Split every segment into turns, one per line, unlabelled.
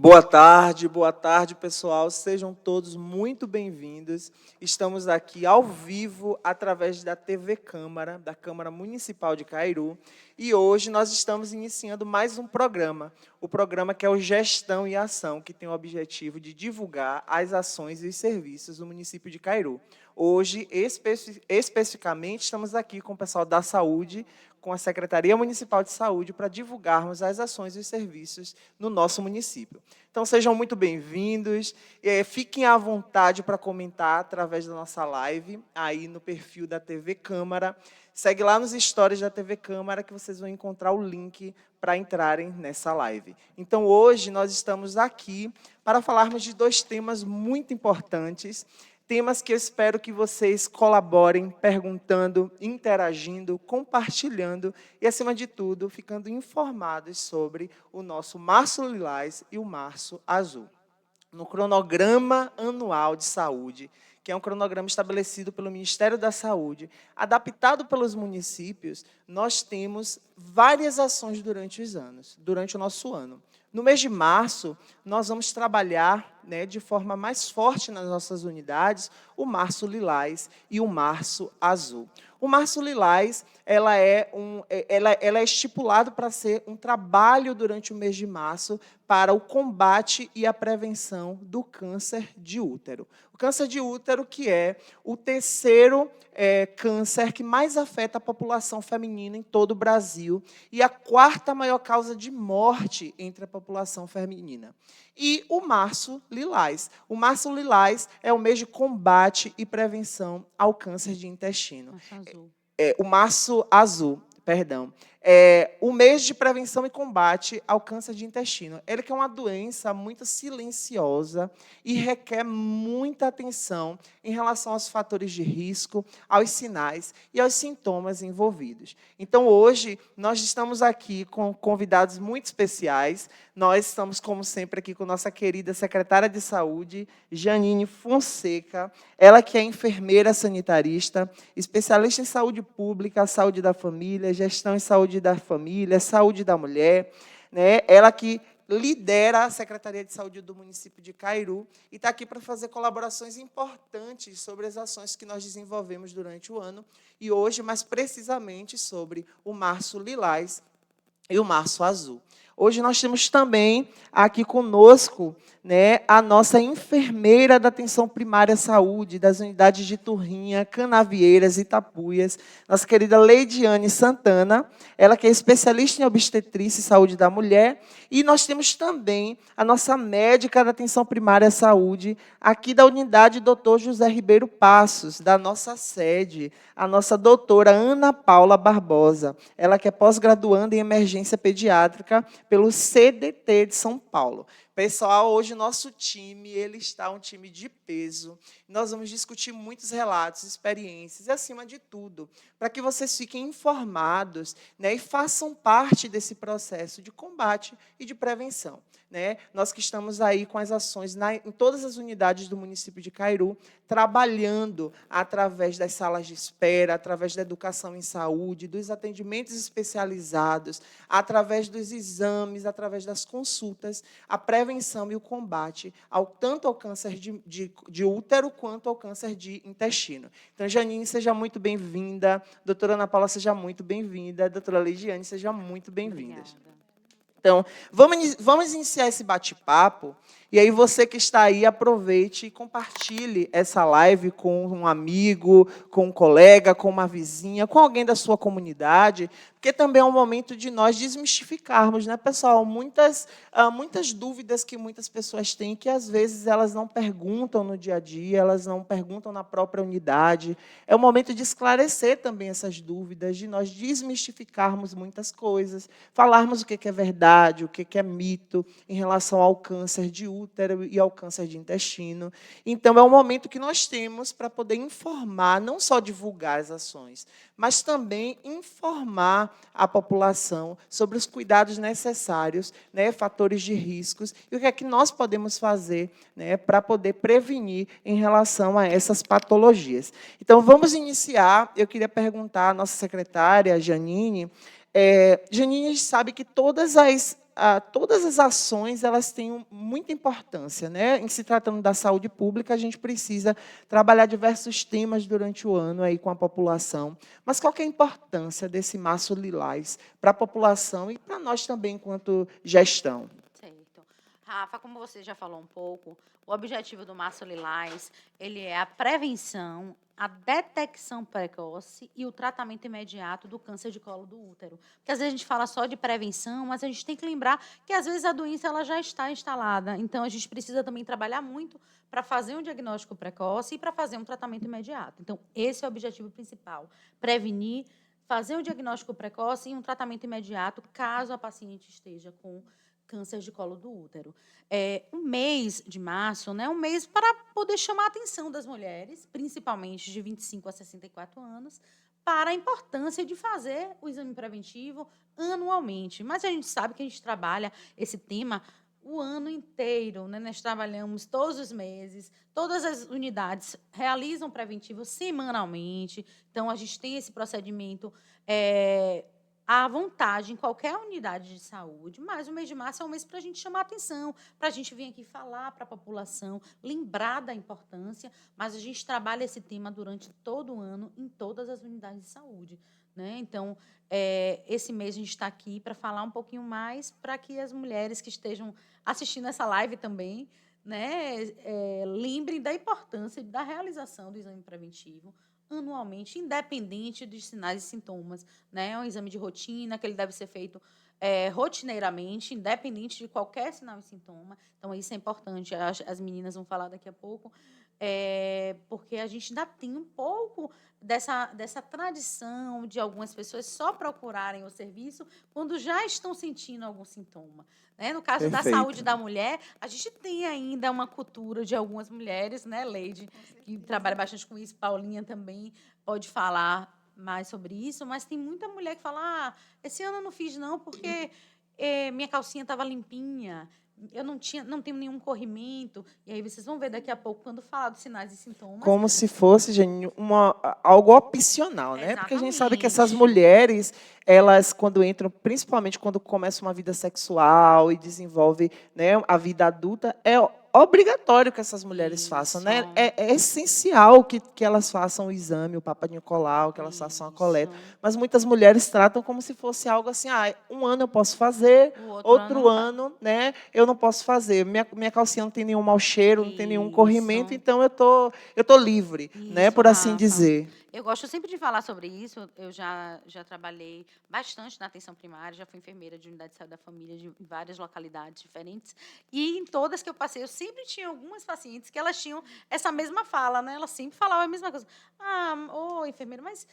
Boa tarde, pessoal. Sejam todos muito bem-vindos. Estamos aqui ao vivo através da TV Câmara, da Câmara Municipal de Cairu, e hoje nós estamos iniciando mais um programa, o programa que é o Gestão e Ação, que tem o objetivo de divulgar as ações e os serviços do município de Cairu. Hoje, especificamente, estamos aqui com o pessoal da saúde, com a Secretaria Municipal de Saúde, para divulgarmos as ações e os serviços no nosso município. Então, sejam muito bem-vindos, fiquem à vontade para comentar através da nossa live, aí no perfil da TV Câmara. Segue lá nos stories da TV Câmara que vocês vão encontrar o link para entrarem nessa live. Então, hoje, nós estamos aqui para falarmos de dois temas muito importantes, temas que eu espero que vocês colaborem, perguntando, interagindo, compartilhando e, acima de tudo, ficando informados sobre o nosso Março Lilás e o Março Azul. No cronograma anual de saúde, que é um cronograma estabelecido pelo Ministério da Saúde, adaptado pelos municípios, nós temos várias ações durante os anos, durante o nosso ano. No mês de março, nós vamos trabalhar de forma mais forte nas nossas unidades o Março Lilás e o Março Azul. O Março Lilás ela é estipulado para ser um trabalho durante o mês de março para o combate e a prevenção do câncer de útero. O câncer de útero, que é o terceiro câncer que mais afeta a população feminina em todo o Brasil e a quarta maior causa de morte entre a população feminina. E o Março Lilás. O Março Lilás é o mês de combate e prevenção ao câncer de intestino. O Março Azul, perdão. O mês de prevenção e combate ao câncer de intestino. Ele que é uma doença muito silenciosa e requer muita atenção em relação aos fatores de risco, aos sinais e aos sintomas envolvidos. Então, hoje, nós estamos aqui com convidados muito especiais. Nós estamos, como sempre, aqui com nossa querida secretária de Saúde, Janine Fonseca, ela que é enfermeira sanitarista, especialista em saúde pública, saúde da família, gestão em saúde da família, saúde da mulher, ela que lidera a Secretaria de Saúde do município de Cairu e está aqui para fazer colaborações importantes sobre as ações que nós desenvolvemos durante o ano e hoje, mais precisamente, sobre o Março Lilás e o Março Azul. Hoje nós temos também aqui conosco a nossa enfermeira da Atenção Primária à Saúde, das unidades de Turrinha, Canavieiras e Itapuias, nossa querida Leidiane Santana, ela que é especialista em obstetrícia e saúde da mulher, e nós temos também a nossa médica da Atenção Primária à Saúde, aqui da unidade Dr. José Ribeiro Passos, da nossa sede, a nossa doutora Ana Paula Barbosa, ela que é pós-graduanda em emergência pediátrica pelo CDT de São Paulo. Pessoal, hoje o nosso time, ele está um time de peso. Nós vamos discutir muitos relatos, experiências e, acima de tudo, para que vocês fiquem informados e façam parte desse processo de combate e de prevenção. Nós que estamos aí com as ações em todas as unidades do município de Cairu, trabalhando através das salas de espera, através da educação em saúde, dos atendimentos especializados, através dos exames, através das consultas, a prevenção e o combate tanto ao câncer de útero quanto ao câncer de intestino. Então, Janine, seja muito bem-vinda. Doutora Ana Paula, seja muito bem-vinda. Doutora Leidiane, seja muito bem-vindas. Então, vamos iniciar esse bate-papo, e aí você que está aí, aproveite e compartilhe essa live com um amigo, com um colega, com uma vizinha, com alguém da sua comunidade, porque também é um momento de nós desmistificarmos, pessoal? Muitas dúvidas que muitas pessoas têm, que às vezes elas não perguntam no dia a dia, elas não perguntam na própria unidade. É o momento de esclarecer também essas dúvidas, de nós desmistificarmos muitas coisas, falarmos o que é verdade, o que é mito em relação ao câncer de útero e ao câncer de intestino. Então, é um momento que nós temos para poder informar, não só divulgar as ações, mas também informar a população sobre os cuidados necessários, fatores de riscos, e o que é que nós podemos fazer para poder prevenir em relação a essas patologias. Então, vamos iniciar. Eu queria perguntar à nossa secretária, Janine. Janine sabe que todas as todas as ações elas têm muita importância, né? Em se tratando da saúde pública, a gente precisa trabalhar diversos temas durante o ano aí com a população. Mas qual que é a importância desse Março Lilás para a população e para nós também, enquanto gestão?
Certo. Rafa, como você já falou um pouco, o objetivo do Março Lilás, ele é a prevenção, a detecção precoce e o tratamento imediato do câncer de colo do útero. Porque às vezes a gente fala só de prevenção, mas a gente tem que lembrar que às vezes a doença ela já está instalada. Então a gente precisa também trabalhar muito para fazer um diagnóstico precoce e para fazer um tratamento imediato. Então esse é o objetivo principal, prevenir, fazer o diagnóstico precoce e um tratamento imediato caso a paciente esteja com câncer de colo do útero. O mês de março, né, um mês para poder chamar a atenção das mulheres, principalmente de 25 a 64 anos, para a importância de fazer o exame preventivo anualmente. Mas a gente sabe que a gente trabalha esse tema o ano inteiro, né? Nós trabalhamos todos os meses, todas as unidades realizam preventivo semanalmente, então a gente tem esse procedimento à vontade em qualquer unidade de saúde, mas o mês de março é um mês para a gente chamar a atenção, para a gente vir aqui falar para a população, lembrar da importância, mas a gente trabalha esse tema durante todo o ano em todas as unidades de saúde. Né? Então, esse mês a gente está aqui para falar um pouquinho mais para que as mulheres que estejam assistindo essa live também, né, lembrem da importância da realização do exame preventivo anualmente, independente dos sinais e sintomas. Né? É um exame de rotina que ele deve ser feito rotineiramente, independente de qualquer sinal e sintoma. Então, isso é importante. As meninas vão falar daqui a pouco, porque a gente ainda tem um pouco dessa tradição de algumas pessoas só procurarem o serviço quando já estão sentindo algum sintoma. Né? No caso da saúde
Perfeito.
da mulher, a gente tem ainda uma cultura de algumas mulheres, né, Leide, que trabalha bastante com isso, Paulinha também pode falar mais sobre isso, mas tem muita mulher que fala, esse ano eu não fiz não, porque minha calcinha estava limpinha, eu não tenho nenhum corrimento, e aí vocês vão ver daqui a pouco, quando falar dos sinais e sintomas.
Como se fosse, gente, algo opcional, né? Porque a gente sabe que essas
Exatamente.
mulheres, elas, quando entram, principalmente quando começam uma vida sexual e desenvolvem, né, a vida adulta, é obrigatório que essas mulheres façam,
Isso,
né? É essencial que elas façam o exame, o Papa Nicolau, que elas façam a
isso.
coleta. Mas muitas mulheres tratam como se fosse algo assim, um ano eu posso fazer,
O outro ano
outro
não faz.
ano, né, eu não posso fazer. Minha calcinha não tem nenhum mau cheiro, não tem nenhum corrimento,
Isso.
então eu tô livre, né,
Isso,
por assim
Rafa.
dizer.
Eu gosto sempre de falar sobre isso. Eu já trabalhei bastante na atenção primária, já fui enfermeira de unidade de saúde da família de várias localidades diferentes. E em todas que eu passei, eu sempre tinha algumas pacientes que elas tinham essa mesma fala, né? Elas sempre falavam a mesma coisa. Ô, enfermeira, mas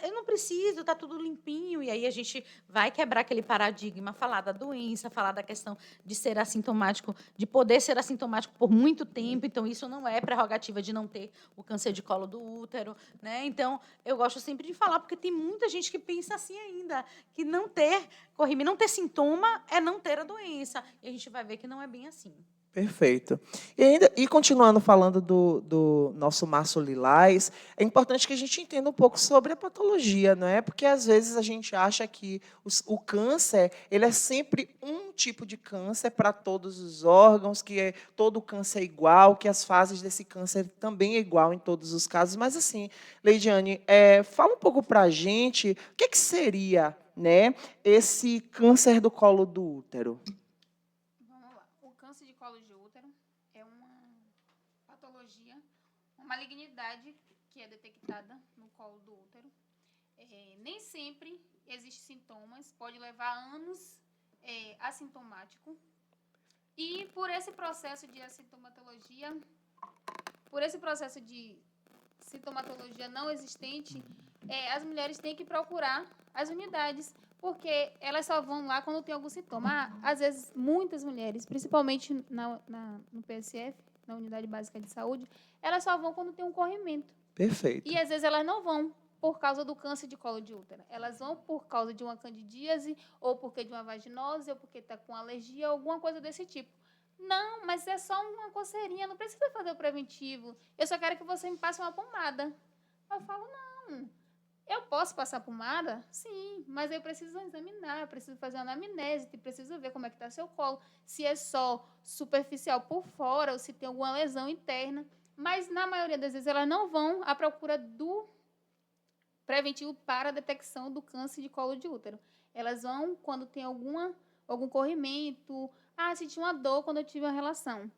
eu não preciso, tá tudo limpinho. E aí a gente vai quebrar aquele paradigma, falar da doença, falar da questão de ser assintomático, de poder ser assintomático por muito tempo. Então, isso não é prerrogativa de não ter o câncer de colo do útero, né? Então, eu gosto sempre de falar, porque tem muita gente que pensa assim ainda, que não ter corrimento, não ter sintoma é não ter a doença. E a gente vai ver que não é bem assim.
Perfeito. E continuando falando do nosso Março Lilás, é importante que a gente entenda um pouco sobre a patologia, não é? Porque às vezes a gente acha que o câncer, ele é sempre um tipo de câncer para todos os órgãos, que todo câncer é igual, que as fases desse câncer também é igual em todos os casos. Mas assim, Leidiane, fala um pouco para a gente o que seria, né, esse câncer do colo do útero.
Vamos lá. O câncer de colo de útero é uma patologia, uma malignidade que é detectada no colo do útero. Nem sempre existem sintomas, pode levar anos assintomático. E por esse processo de assintomatologia, por esse processo de sintomatologia não existente, as mulheres têm que procurar as unidades, porque elas só vão lá quando tem algum sintoma. Às vezes, muitas mulheres, principalmente no PSF, na Unidade Básica de Saúde, elas só vão quando tem um corrimento.
Perfeito.
E, às vezes, elas não vão por causa do câncer de colo de útero. Elas vão por causa de uma candidíase, ou porque de uma vaginose, ou porque está com alergia, alguma coisa desse tipo. Não, mas é só uma coceirinha, não precisa fazer o preventivo. Eu só quero que você me passe uma pomada. Eu falo, não, posso passar pomada? Sim, mas eu preciso examinar, eu preciso fazer uma anamnese, preciso ver como é que está seu colo, se é só superficial por fora ou se tem alguma lesão interna. Mas, na maioria das vezes, elas não vão à procura do preventivo para a detecção do câncer de colo de útero. Elas vão quando tem algum corrimento, senti uma dor quando eu tive uma relação.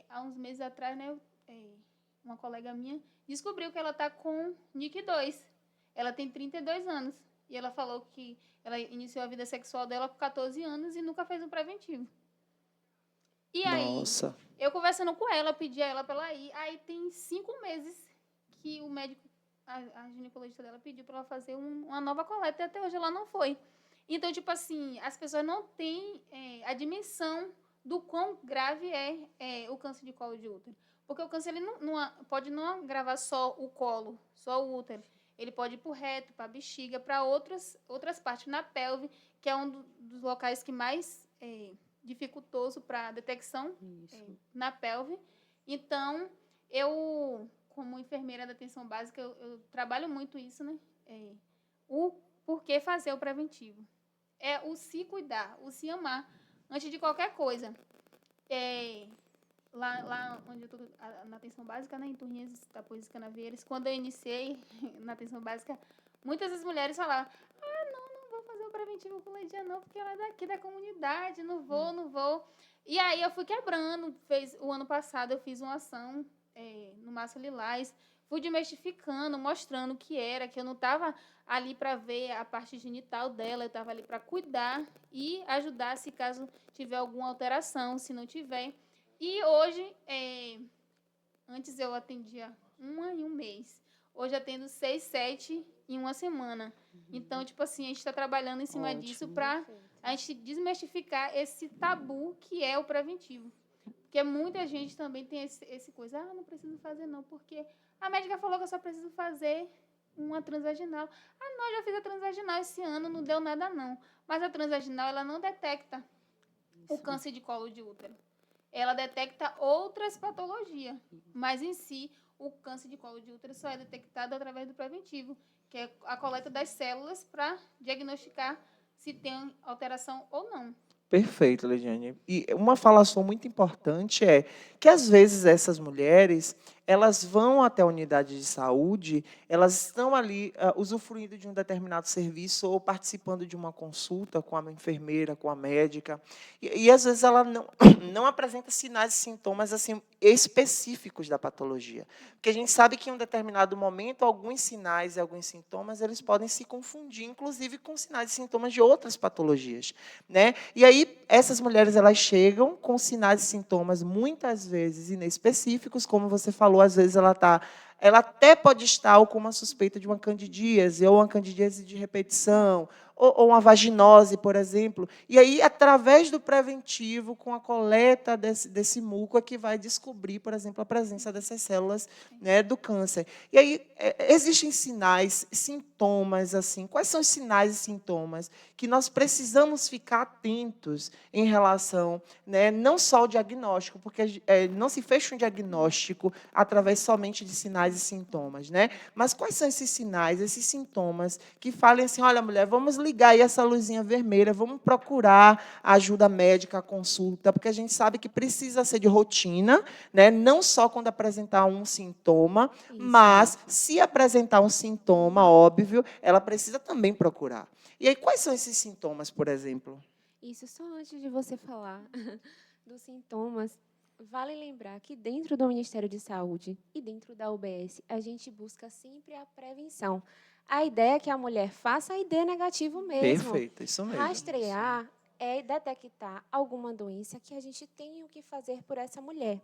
Há uns meses atrás, né, uma colega minha descobriu que ela está com NIC2. Ela tem 32 anos. E ela falou que ela iniciou a vida sexual dela com 14 anos e nunca fez um preventivo. E aí,
Nossa.
eu conversando com ela, pedi a ela para ela ir. Aí tem 5 meses que o médico, a ginecologista dela, pediu para ela fazer uma nova coleta e até hoje ela não foi. Então, tipo assim, as pessoas não têm a dimensão do quão grave é o câncer de colo de útero. Porque o câncer ele pode não agravar só o colo, só o útero. Ele pode ir para o reto, para a bexiga, para outras partes, na pelve, que é um dos locais que mais dificultoso para a detecção na pelve. Então, eu, como enfermeira da atenção básica, eu trabalho muito isso, né? O porquê fazer o preventivo. É o se cuidar, o se amar, antes de qualquer coisa. Lá onde eu estou, na atenção básica, né, em Turrinhas, Tapuias e Canavieiras, quando eu iniciei na atenção básica, muitas das mulheres falavam, não vou fazer o preventivo com Leidia não, porque ela é daqui da comunidade, não vou. E aí eu fui quebrando, o ano passado eu fiz uma ação no Massa Lilás, fui desmistificando, mostrando que eu não estava ali para ver a parte genital dela, eu estava ali para cuidar e ajudar se caso tiver alguma alteração, se não tiver. E hoje, antes eu atendia uma em um mês. Hoje eu atendo 6, 7 em uma semana. Então, tipo assim, a gente está trabalhando em cima disso para a gente desmistificar esse tabu que é o preventivo. Porque muita gente também tem esse coisa, não preciso fazer não, porque a médica falou que eu só preciso fazer uma transvaginal. Não, eu já fiz a transvaginal esse ano, não deu nada não. Mas a transvaginal, ela não detecta o câncer de colo de útero. Ela detecta outras patologias, mas em si, o câncer de colo de útero só é detectado através do preventivo, que é a coleta das células para diagnosticar se tem alteração ou não.
Perfeito, Leidiane. E uma falação muito importante é que, às vezes, essas mulheres, elas vão até a unidade de saúde, elas estão ali usufruindo de um determinado serviço ou participando de uma consulta com a enfermeira, com a médica, e às vezes, ela não apresenta sinais e sintomas assim, específicos da patologia. Porque a gente sabe que, em um determinado momento, alguns sinais e alguns sintomas, eles podem se confundir, inclusive, com sinais e sintomas de outras patologias, né? E aí, essas mulheres, elas chegam com sinais e sintomas, muitas vezes inespecíficos, como você falou, às vezes ela até pode estar com uma suspeita de uma candidíase, ou uma candidíase de repetição, ou uma vaginose, por exemplo. E aí, através do preventivo, com a coleta desse muco, é que vai descobrir, por exemplo, a presença dessas células, né, do câncer. E aí, existem sinais, sintomas, assim. Quais são os sinais e sintomas que nós precisamos ficar atentos em relação, né, não só ao diagnóstico, porque não se fecha um diagnóstico através somente de sinais e sintomas, né? Mas quais são esses sinais, esses sintomas que falem assim, olha, mulher, vamos ligar aí essa luzinha vermelha, vamos procurar a ajuda médica, a consulta, porque a gente sabe que precisa ser de rotina, né? Não só quando apresentar um sintoma, mas se apresentar um sintoma, óbvio, ela precisa também procurar. E aí, quais são esses sintomas, por exemplo?
Isso, só antes de você falar dos sintomas, vale lembrar que dentro do Ministério de Saúde e dentro da UBS, a gente busca sempre a prevenção. A ideia é que a mulher faça a ID negativo mesmo.
Perfeito, isso mesmo.
Rastrear é detectar alguma doença que a gente tem o que fazer por essa mulher.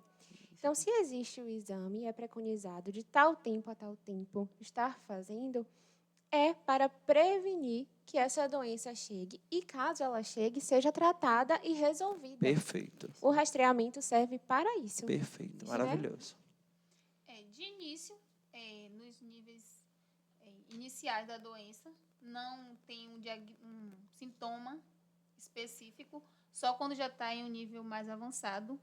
Então, se existe o exame, é preconizado de tal tempo a tal tempo estar fazendo, é para prevenir que essa doença chegue e, caso ela chegue, seja tratada e resolvida.
Perfeito.
O rastreamento serve para isso.
Perfeito,
Né?
maravilhoso.
De início, nos níveis iniciais da doença, não tem um sintoma específico, só quando já está em um nível mais avançado,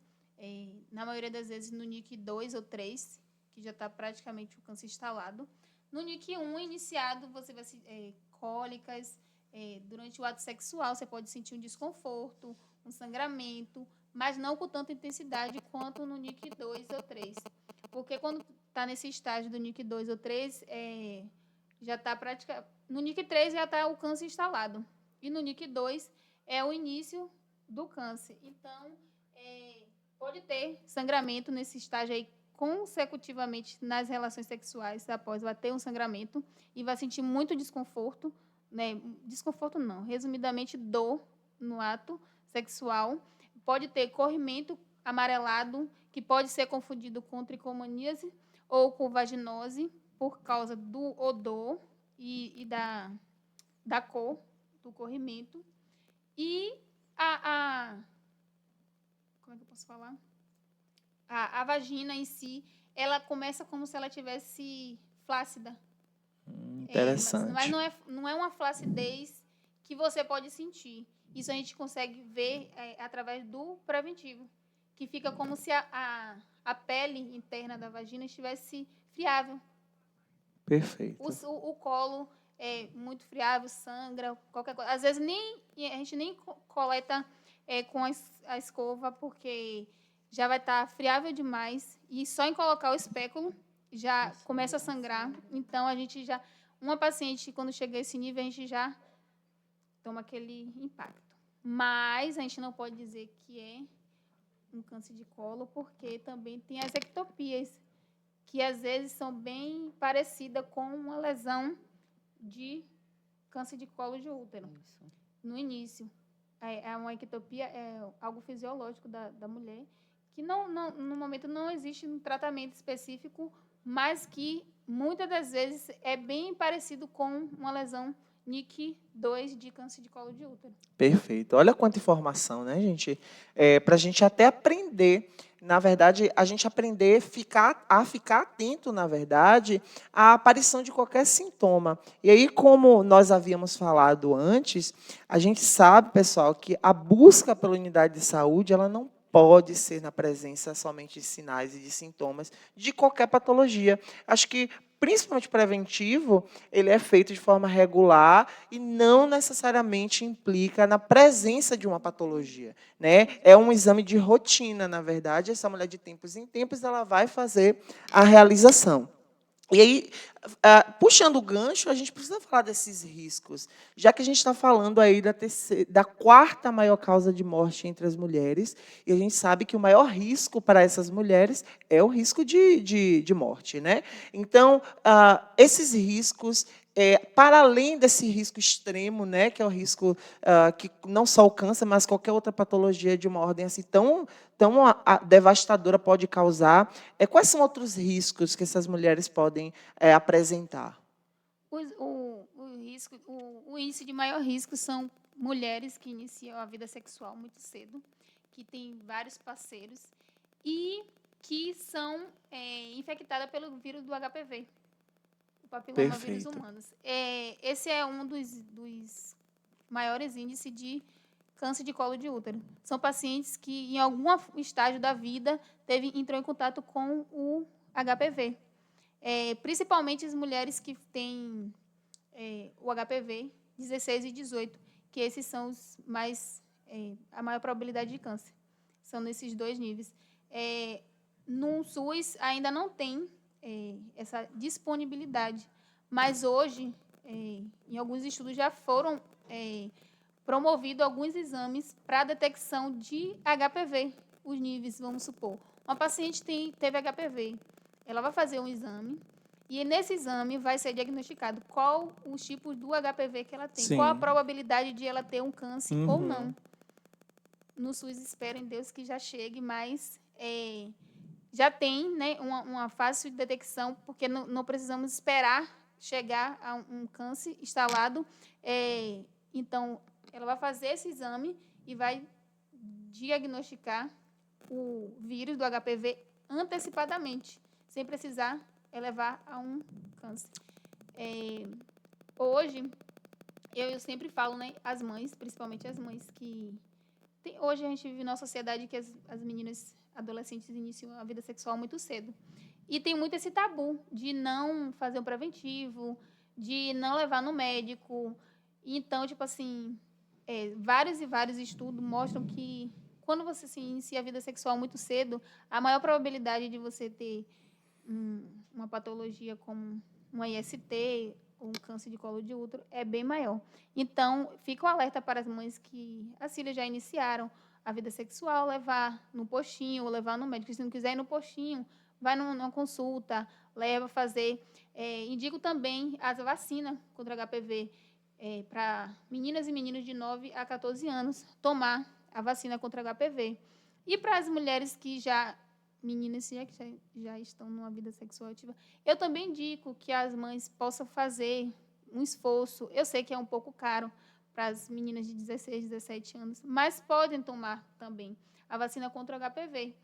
na maioria das vezes no NIC 2 ou 3, que já está praticamente o câncer instalado. No NIC 1 iniciado, você vai sentir cólicas, durante o ato sexual você pode sentir um desconforto, um sangramento, mas não com tanta intensidade quanto no NIC 2 ou 3. Porque quando está nesse estágio do NIC 2 ou 3, já está praticamente... No NIC 3 já está o câncer instalado. E no NIC 2 é o início do câncer. Então, pode ter sangramento nesse estágio aí consecutivamente nas relações sexuais. Após vai ter um sangramento e vai sentir muito desconforto, né? Desconforto não, resumidamente dor no ato sexual. Pode ter corrimento amarelado, que pode ser confundido com tricomoníase ou com vaginose, por causa do odor e da cor do corrimento. E como é que eu posso falar? A vagina em si, ela começa como se ela tivesse flácida.
Interessante.
Mas não é uma flacidez que você pode sentir. Isso a gente consegue ver através do preventivo, que fica como se a pele interna da vagina estivesse friável.
Perfeito.
O colo é muito friável, sangra, qualquer coisa. Às vezes a gente nem coleta com a escova, porque já vai estar friável demais. E só em colocar o espéculo já começa a sangrar. Então, uma paciente, quando chega a esse nível, a gente já toma aquele impacto. Mas a gente não pode dizer que é um câncer de colo, porque também tem as ectopias, que às vezes são bem parecidas com uma lesão de câncer de colo de útero.
Isso.
No início. Uma ectopia é algo fisiológico da mulher, que no momento não existe um tratamento específico, mas que muitas das vezes é bem parecido com uma lesão NIC 2 de câncer de colo de útero.
Perfeito. Olha quanta informação, né, gente? Para a gente até aprender, na verdade, a gente aprender a ficar atento, na verdade, à aparição de qualquer sintoma. E aí, como nós havíamos falado antes, a gente sabe, pessoal, que a busca pela unidade de saúde, ela não pode ser na presença somente de sinais e de sintomas de qualquer patologia. Acho que, principalmente preventivo, ele é feito de forma regular e não necessariamente implica na presença de uma patologia, né? É um exame de rotina, na verdade. Essa mulher, de tempos em tempos, ela vai fazer a realização. E aí, puxando o gancho, a gente precisa falar desses riscos, já que a gente está falando aí da quarta maior causa de morte entre as mulheres, e a gente sabe que o maior risco para essas mulheres é o risco de morte, né? Então, esses riscos, para além desse risco extremo, né, que é o risco que não só o câncer, mas qualquer outra patologia de uma ordem assim tão devastadora pode causar, quais são outros riscos que essas mulheres podem apresentar?
O índice de maior risco são mulheres que iniciam a vida sexual muito cedo, que têm vários parceiros e que são infectadas pelo vírus do HPV, o papilomavírus humanos. Esse é um dos maiores índices de câncer de colo de útero. São pacientes que, em algum estágio da vida, entrou em contato com o HPV. Principalmente as mulheres que têm o HPV 16 e 18, que esses são os mais a maior probabilidade de câncer. São nesses dois níveis. No SUS ainda não tem essa disponibilidade, mas hoje, em alguns estudos, já foram promovidos alguns exames para a detecção de HPV, os níveis, vamos supor. Uma paciente teve HPV, ela vai fazer um exame, e nesse exame vai ser diagnosticado qual os tipos do HPV que ela tem,
Sim.
qual a probabilidade de ela ter um câncer ou não. No SUS, espero em Deus que já chegue, mas já tem, né, uma fácil detecção, porque não precisamos esperar chegar a um câncer instalado. Então, ela vai fazer esse exame e vai diagnosticar o vírus do HPV antecipadamente, sem precisar levar a um câncer. Hoje, eu sempre falo, né, as mães, principalmente as mães que... Hoje a gente vive numa sociedade que as meninas adolescentes iniciam a vida sexual muito cedo. E tem muito esse tabu de não fazer um preventivo, de não levar no médico. Então, tipo assim, vários e vários estudos mostram que quando você se inicia a vida sexual muito cedo, a maior probabilidade de você ter uma patologia como uma IST ou um câncer de colo de útero é bem maior. Então, fica o alerta para as mães que as filhas já iniciaram a vida sexual, levar no postinho ou levar no médico. Se não quiser ir no postinho, vai numa consulta, leva fazer. Indico também as vacinas contra HPV para meninas e meninos de 9 a 14 anos tomar a vacina contra HPV. E para as mulheres que meninas que já estão numa vida sexual ativa, eu também indico que as mães possam fazer um esforço. Eu sei que é um pouco caro para as meninas de 16, 17 anos, mas podem tomar também a vacina contra o HPV.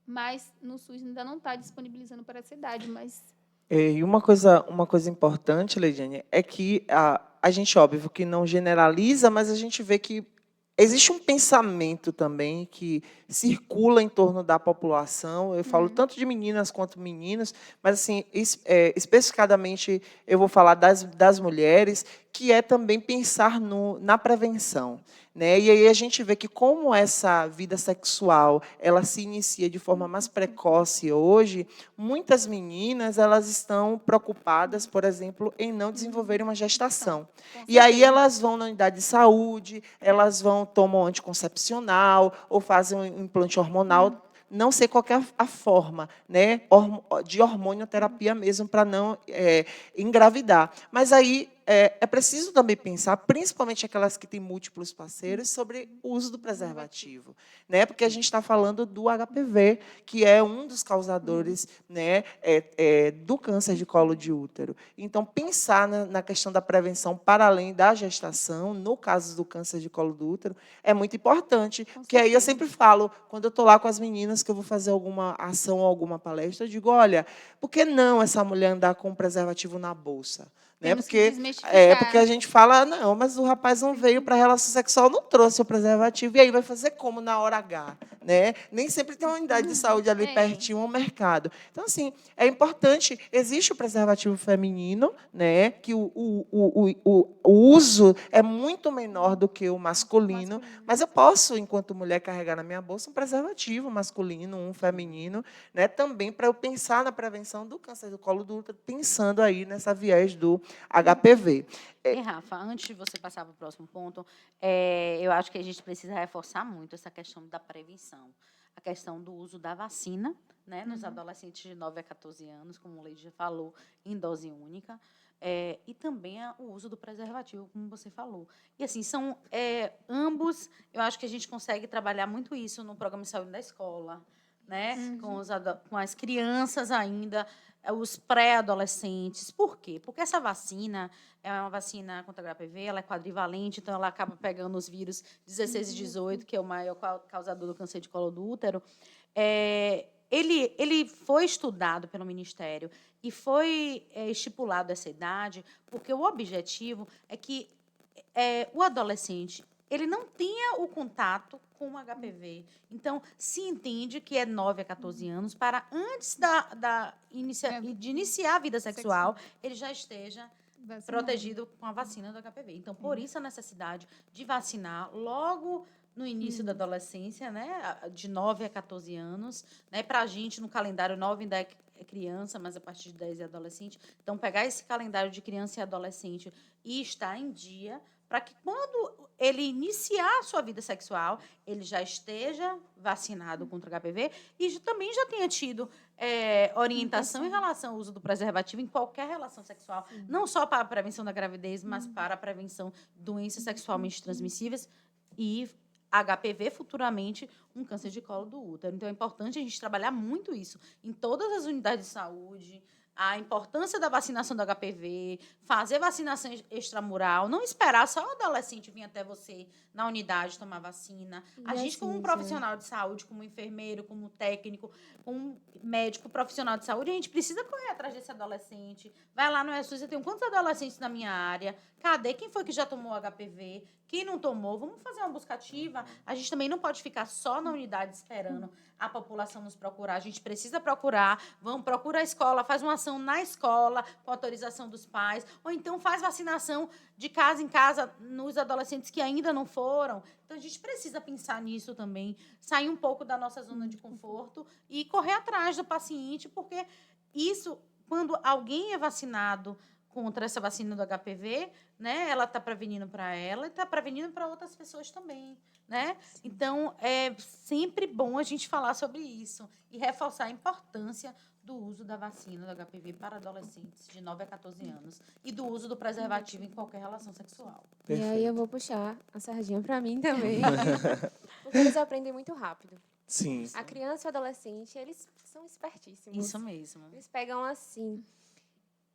Mas no SUS ainda não está disponibilizando para essa idade, mas...
E uma coisa importante, Leidiane, é que a gente, óbvio, que não generaliza, mas a gente vê que existe um pensamento também que circula em torno da população. Eu falo tanto de meninas quanto meninos, mas, assim, especificadamente, eu vou falar das mulheres, que é também pensar na prevenção. Né? E aí a gente vê que como essa vida sexual ela se inicia de forma mais precoce hoje, muitas meninas elas estão preocupadas, por exemplo, em não desenvolverem uma gestação. E aí elas vão na unidade de saúde, elas tomam anticoncepcional ou fazem um implante hormonal, não sei qual que é a forma, né, de hormonioterapia mesmo, para não engravidar. Mas aí é preciso também pensar, principalmente aquelas que têm múltiplos parceiros, sobre o uso do preservativo. Né, porque a gente está falando do HPV, que é um dos causadores, né, do câncer de colo de útero. Então, pensar na questão da prevenção para além da gestação, no caso do câncer de colo do útero, é muito importante. Porque aí eu sempre falo, quando eu estou lá com as meninas, que eu vou fazer alguma ação ou alguma palestra, eu digo, olha, por que não essa mulher andar com um preservativo na bolsa? Né? Porque a gente fala, não, mas o rapaz não veio para a relação sexual, não trouxe o preservativo, e aí vai fazer como na hora H? Né? Nem sempre tem uma unidade de saúde ali pertinho, um mercado. Então, assim, é importante, existe o preservativo feminino, né, que o uso é muito menor do que o masculino, mas eu posso, enquanto mulher, carregar na minha bolsa um preservativo masculino, um feminino, né, também para eu pensar na prevenção do câncer do colo do útero, pensando aí nessa viés do HPV.
E, Rafa, antes de você passar para o próximo ponto, eu acho que a gente precisa reforçar muito essa questão da prevenção. A questão do uso da vacina, né, nos adolescentes de 9 a 14 anos, como o Leide já falou, em dose única, e também o uso do preservativo, como você falou. E, assim, são ambos, eu acho que a gente consegue trabalhar muito isso no programa de saúde da escola, né, com as crianças ainda, os pré-adolescentes. Por quê? Porque essa vacina é uma vacina contra HPV, ela é quadrivalente, então ela acaba pegando os vírus 16 e 18, que é o maior causador do câncer de colo do útero. Ele foi estudado pelo Ministério e foi estipulado essa idade, porque o objetivo é que o adolescente ele não tenha o contato com o HPV. Então, se entende que é 9 a 14 anos, para antes de iniciar a vida sexual, ele já esteja protegido com a vacina do HPV. Então, por isso a necessidade de vacinar logo no início da adolescência, né, de 9 a 14 anos, né, para a gente, no calendário 9 ainda é criança, mas a partir de 10 é adolescente. Então, pegar esse calendário de criança e adolescente e estar em dia, para que quando ele iniciar a sua vida sexual, ele já esteja vacinado contra HPV e também já tenha tido orientação em relação ao uso do preservativo em qualquer relação sexual, não só para a prevenção da gravidez, mas para a prevenção de doenças sexualmente transmissíveis e HPV, futuramente, um câncer de colo do útero. Então, é importante a gente trabalhar muito isso em todas as unidades de saúde, a importância da vacinação do HPV, fazer vacinação extramural, não esperar só o adolescente vir até você na unidade tomar vacina. A
E
gente, como um
assim,
profissional de saúde, como enfermeiro, como técnico, como médico, profissional de saúde, a gente precisa correr atrás desse adolescente. Vai lá no SUS, eu tenho quantos adolescentes na minha área? Cadê? Quem foi que já tomou HPV? Quem não tomou? Vamos fazer uma busca ativa. A gente também não pode ficar só na unidade esperando a população nos procurar. A gente precisa procurar. Vamos, procura a escola, faz uma ação na escola, com autorização dos pais. Ou então faz vacinação de casa em casa nos adolescentes que ainda não foram. Então, a gente precisa pensar nisso também. Sair um pouco da nossa zona de conforto e correr atrás do paciente, porque isso, quando alguém é vacinado contra essa vacina do HPV, né, ela está prevenindo para ela e está prevenindo para outras pessoas também, né? Então, é sempre bom a gente falar sobre isso e reforçar a importância do uso da vacina do HPV para adolescentes de 9 a 14 anos e do uso do preservativo em qualquer relação sexual.
E aí
Perfeito.
eu vou puxar a sardinha para mim também, porque eles aprendem muito rápido.
Sim.
A criança e o adolescente, eles são espertíssimos.
Isso mesmo.
Eles pegam assim.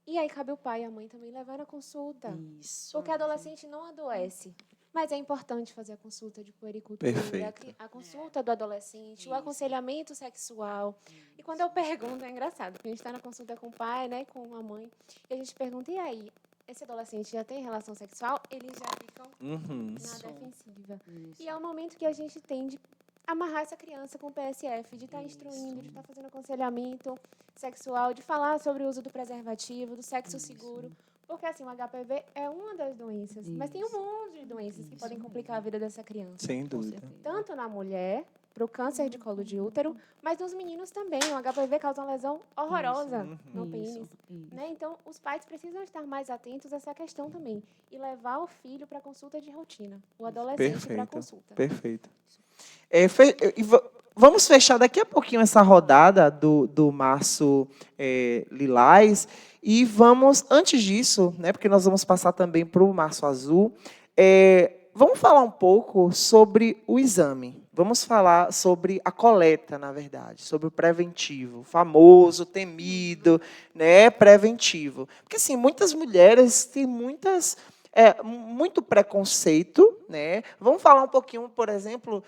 E aí cabe o pai e a mãe também levar na consulta.
Isso.
Porque adolescente não adoece. Mas é importante fazer a consulta de puericultura,
Perfeito.
a consulta do adolescente, o
Isso.
aconselhamento sexual. E quando eu pergunto, é engraçado, porque a gente está na consulta com o pai, né, com a mãe, e a gente pergunta, e aí, esse adolescente já tem relação sexual? Eles já ficam
Uhum.
na defensiva.
Isso.
E é o momento que a gente tem de amarrar essa criança com o PSF, de estar instruindo, de estar fazendo aconselhamento sexual, de falar sobre o uso do preservativo, do sexo seguro. Porque, assim, o HPV é uma das doenças, mas tem um monte de doenças que podem complicar a vida dessa criança.
Sem
Com
dúvida.
certeza.
Tanto na mulher, para o câncer de colo de útero, mas nos meninos também. O HPV causa uma lesão horrorosa no pênis.
Isso.
Né? Então, os pais precisam estar mais atentos a essa questão também. E levar o filho para consulta de rotina. O adolescente para
Perfeito.
consulta.
Perfeito. Vamos fechar daqui a pouquinho essa rodada do Março Lilás. E vamos, antes disso, né, porque nós vamos passar também para o Março Azul, vamos falar um pouco sobre o exame. Vamos falar sobre a coleta, na verdade, sobre o preventivo, famoso, temido, né, preventivo. Porque, assim, muitas mulheres têm muito preconceito, né? Vamos falar um pouquinho, por exemplo,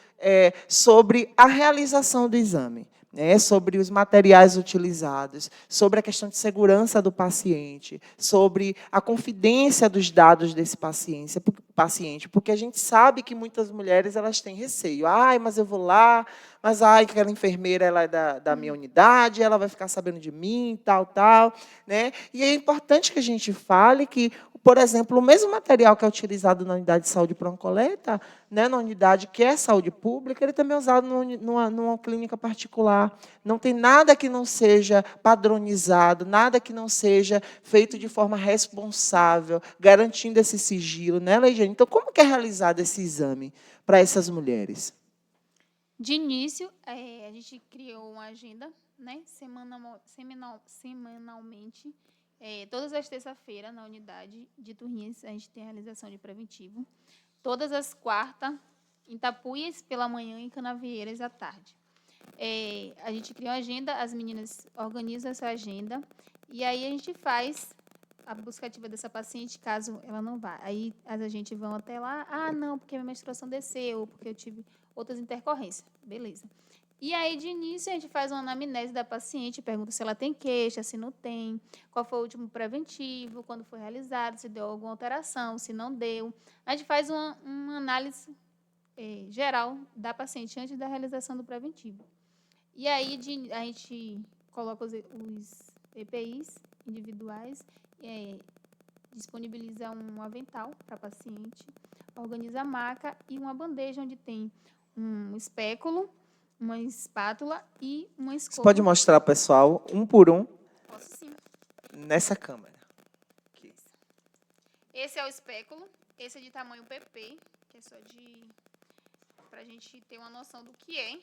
sobre a realização do exame, né? Sobre os materiais utilizados, sobre a questão de segurança do paciente, sobre a confidência dos dados desse paciente, porque a gente sabe que muitas mulheres elas têm receio. Ai, mas eu vou lá, mas aquela enfermeira ela é da minha unidade, ela vai ficar sabendo de mim, tal, né? E é importante que a gente fale que, por exemplo, o mesmo material que é utilizado na unidade de saúde para uma coleta, né, na unidade que é saúde pública, ele também é usado numa clínica particular. Não tem nada que não seja padronizado, nada que não seja feito de forma responsável, garantindo esse sigilo, né, Leidiane? Então, como que é realizado esse exame para essas mulheres?
De início, a gente criou uma agenda, né, semanalmente. Todas as terças-feiras, na unidade de Turrinhas, a gente tem a realização de preventivo. Todas as quartas, em Tapuias, pela manhã, e em Canavieiras, à tarde. A gente cria uma agenda, as meninas organizam essa agenda, e aí a gente faz a busca ativa dessa paciente, caso ela não vá. Aí as agentes vão até lá, não, porque a minha menstruação desceu, porque eu tive outras intercorrências. Beleza. E aí, de início, a gente faz uma anamnese da paciente, pergunta se ela tem queixa, se não tem, qual foi o último preventivo, quando foi realizado, se deu alguma alteração, se não deu. A gente faz uma análise geral da paciente antes da realização do preventivo. E aí, a gente coloca os EPIs individuais, disponibiliza um avental para a paciente, organiza a maca e uma bandeja onde tem um espéculo, uma espátula e uma escova.
Você pode mostrar, pessoal, um por um,
Posso sim.
nessa câmera. Aqui.
Esse é o espéculo, esse é de tamanho PP, que é só para a gente ter uma noção do que é.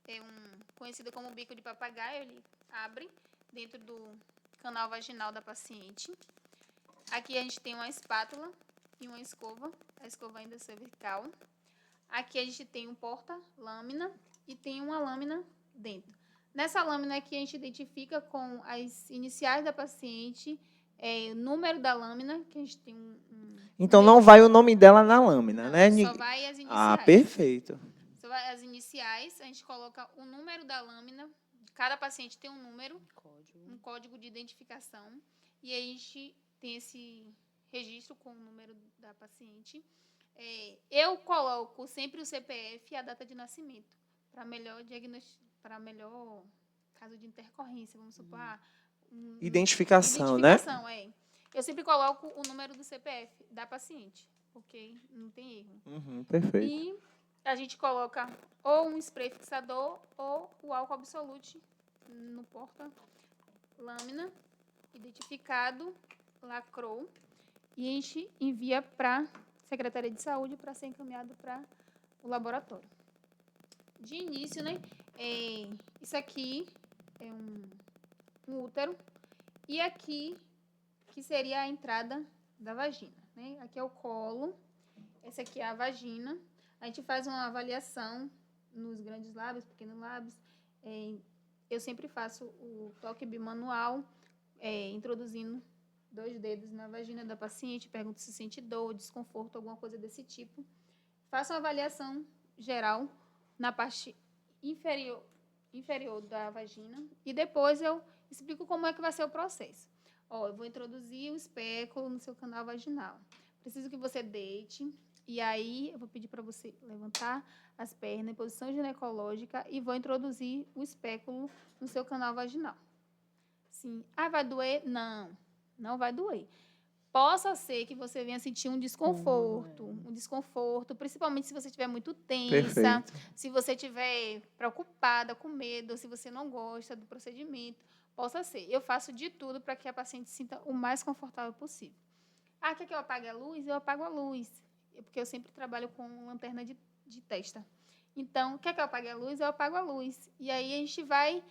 É conhecido como bico de papagaio, ele abre dentro do canal vaginal da paciente. Aqui a gente tem uma espátula e uma escova, a escova ainda é cervical. Aqui a gente tem um porta-lâmina e tem uma lâmina dentro. Nessa lâmina aqui, a gente identifica com as iniciais da paciente, o número da lâmina, que a gente tem
Então, não vai o nome dela na lâmina,
Não,
né?
só vai as iniciais.
Perfeito.
Só vai as iniciais, a gente coloca o número da lâmina, cada paciente tem um número, um código de identificação, e aí a gente tem esse registro com o número da paciente. Eu coloco sempre o CPF e a data de nascimento, para melhor caso de intercorrência, vamos supor.
Identificação, né?
Eu sempre coloco o número do CPF da paciente, porque não tem erro.
Perfeito.
E a gente coloca ou um spray fixador ou o álcool absolute no porta-lâmina, identificado, lacrou, e a gente envia para a Secretaria de Saúde para ser encaminhado para o laboratório. De início, né, isso aqui é um útero, e aqui que seria a entrada da vagina, né? Aqui é o colo, essa aqui é a vagina. A gente faz uma avaliação nos grandes lábios, pequenos lábios. Eu sempre faço o toque bimanual, introduzindo 2 dedos na vagina da paciente, pergunto se sente dor, desconforto, alguma coisa desse tipo. Faço uma avaliação geral na parte inferior da vagina e depois eu explico como é que vai ser o processo. Eu vou introduzir o espéculo no seu canal vaginal. Preciso que você deite, e aí eu vou pedir para você levantar as pernas em posição ginecológica e vou introduzir o espéculo no seu canal vaginal. Sim. Vai doer? Não vai doer. Possa ser que você venha sentir um desconforto, principalmente se você estiver muito tensa,
Perfeito.
se você estiver preocupada, com medo, se você não gosta do procedimento. Possa ser. Eu faço de tudo para que a paciente se sinta o mais confortável possível. Quer que eu apague a luz? Eu apago a luz. Porque eu sempre trabalho com lanterna de testa. Então, quer que eu apague a luz? Eu apago a luz. E aí a gente vai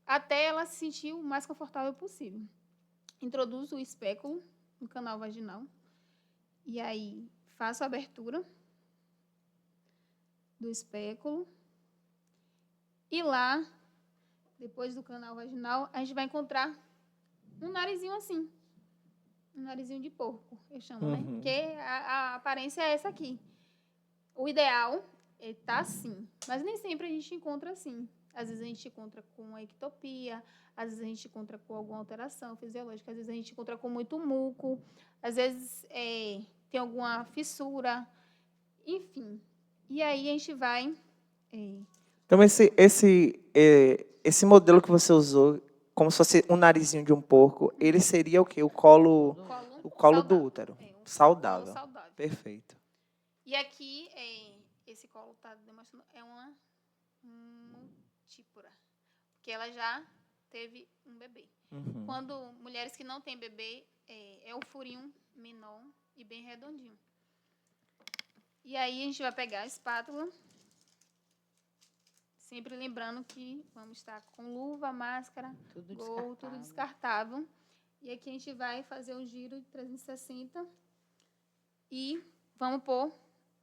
até ela se sentir o mais confortável possível. Introduzo o espéculo no canal vaginal. E aí faço a abertura do espéculo. E lá, depois do canal vaginal, a gente vai encontrar um narizinho assim. Um narizinho de porco, eu chamo, né? Porque a aparência é essa aqui. O ideal é estar assim, mas nem sempre a gente encontra assim. Às vezes a gente encontra com ectopia, às vezes a gente encontra com alguma alteração fisiológica, às vezes a gente encontra com muito muco, às vezes tem alguma fissura, enfim. E aí a gente vai...
Então, esse modelo que você usou, como se fosse um narizinho de um porco, ele seria o quê? O colo do útero. Saudável.
Colo saudável.
Perfeito.
E aqui, esse colo está demonstrando, é uma multípora, porque ela já teve um bebê. Quando mulheres que não têm bebê, é um furinho menor e bem redondinho. E aí a gente vai pegar a espátula, sempre lembrando que vamos estar com luva, máscara, gorro, tudo descartável. E aqui a gente vai fazer um giro de 360 e vamos pôr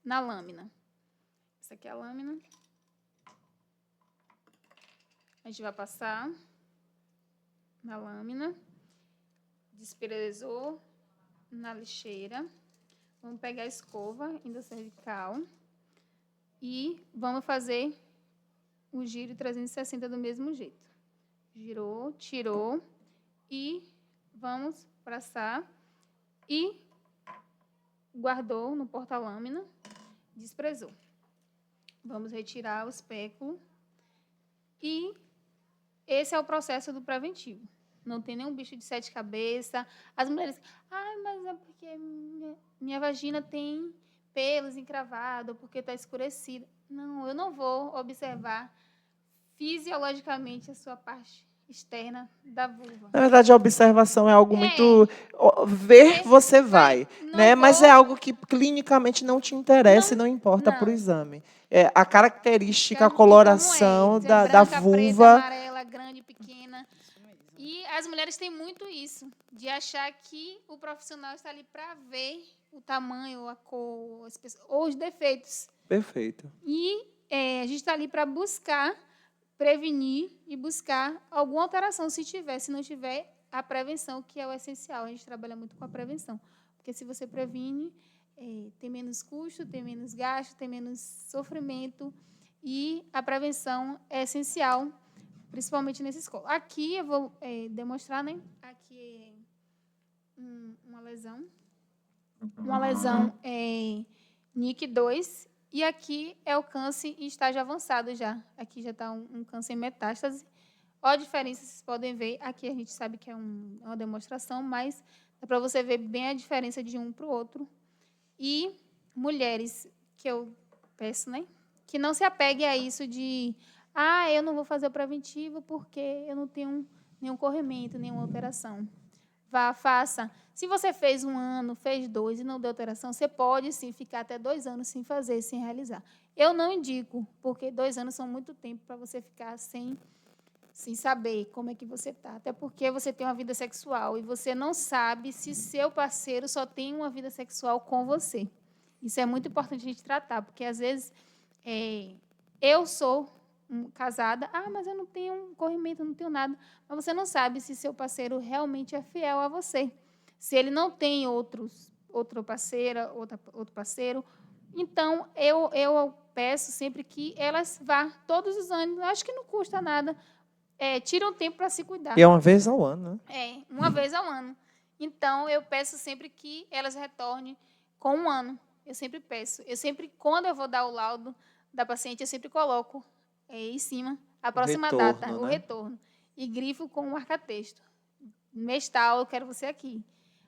na lâmina. Essa aqui é a lâmina. A gente vai passar na lâmina, desperezou na lixeira. Vamos pegar a escova endocervical e vamos fazer o giro 360 do mesmo jeito. Girou, tirou e vamos passar e guardou no porta-lâmina, desprezou. Vamos retirar o espéculo e esse é o processo do preventivo. Não tem nenhum bicho de 7 cabeças. As mulheres, mas é porque minha vagina tem pelos encravados, porque está escurecida. Não, eu não vou observar fisiologicamente a sua parte externa da vulva.
Na verdade, a observação é algo muito... Ver, você vai. Né? Mas é algo que clinicamente não te interessa e não importa para o exame. A característica, a coloração da
branca,
vulva...
preta, amarela, grande, pequena. E as mulheres têm muito isso, de achar que o profissional está ali para ver o tamanho, a cor, ou os defeitos.
Perfeito.
E a gente está ali para buscar prevenir e buscar alguma alteração, se tiver. Se não tiver, a prevenção, que é o essencial. A gente trabalha muito com a prevenção. Porque se você previne, tem menos custo, tem menos gasto, tem menos sofrimento. E a prevenção é essencial, principalmente nessa escola. Aqui eu vou demonstrar, né? Aqui é uma lesão. Uma lesão NIC 2. E aqui é o câncer em estágio avançado já. Aqui já está um câncer em metástase. Olha a diferença, vocês podem ver. Aqui a gente sabe que é uma demonstração, mas é para você ver bem a diferença de um para o outro. E mulheres, que eu peço, né? Que não se apeguem a isso de eu não vou fazer o preventivo porque eu não tenho nenhum corrimento, nenhuma alteração. Vá, faça. Se você fez 1 ano, fez 2 e não deu alteração, você pode, sim, ficar até 2 anos sem fazer, sem realizar. Eu não indico, porque 2 anos são muito tempo para você ficar sem saber como é que você está. Até porque você tem uma vida sexual e você não sabe se seu parceiro só tem uma vida sexual com você. Isso é muito importante a gente tratar, porque, às vezes, eu sou casada, mas eu não tenho um corrimento, não tenho nada. Mas você não sabe se seu parceiro realmente é fiel a você. Se ele não tem outra parceira, outro parceiro. Então, eu peço sempre que elas vá todos os anos. Acho que não custa nada. Tira um tempo para se cuidar.
E é uma vez ao ano, né?
Uma vez ao ano. Então, eu peço sempre que elas retornem com 1 ano. Eu sempre peço. Quando eu vou dar o laudo da paciente, eu sempre coloco em cima a próxima
retorno,
data, o
né?
retorno. E grifo com um marca-texto. Mês tal, eu quero você aqui.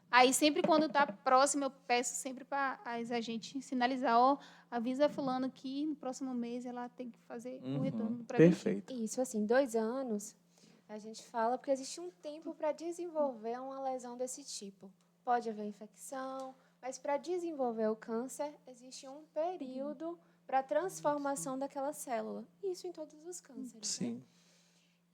Aí, sempre quando está próximo, eu peço sempre para as agentes sinalizar, avisa fulano que no próximo mês ela tem que fazer o retorno do preventivo.
Perfeito.
Isso, assim, 2 anos, a gente fala porque existe um tempo para desenvolver uma lesão desse tipo. Pode haver infecção, mas para desenvolver o câncer, existe um período para a transformação daquela célula. Isso em todos os cânceres.
Sim.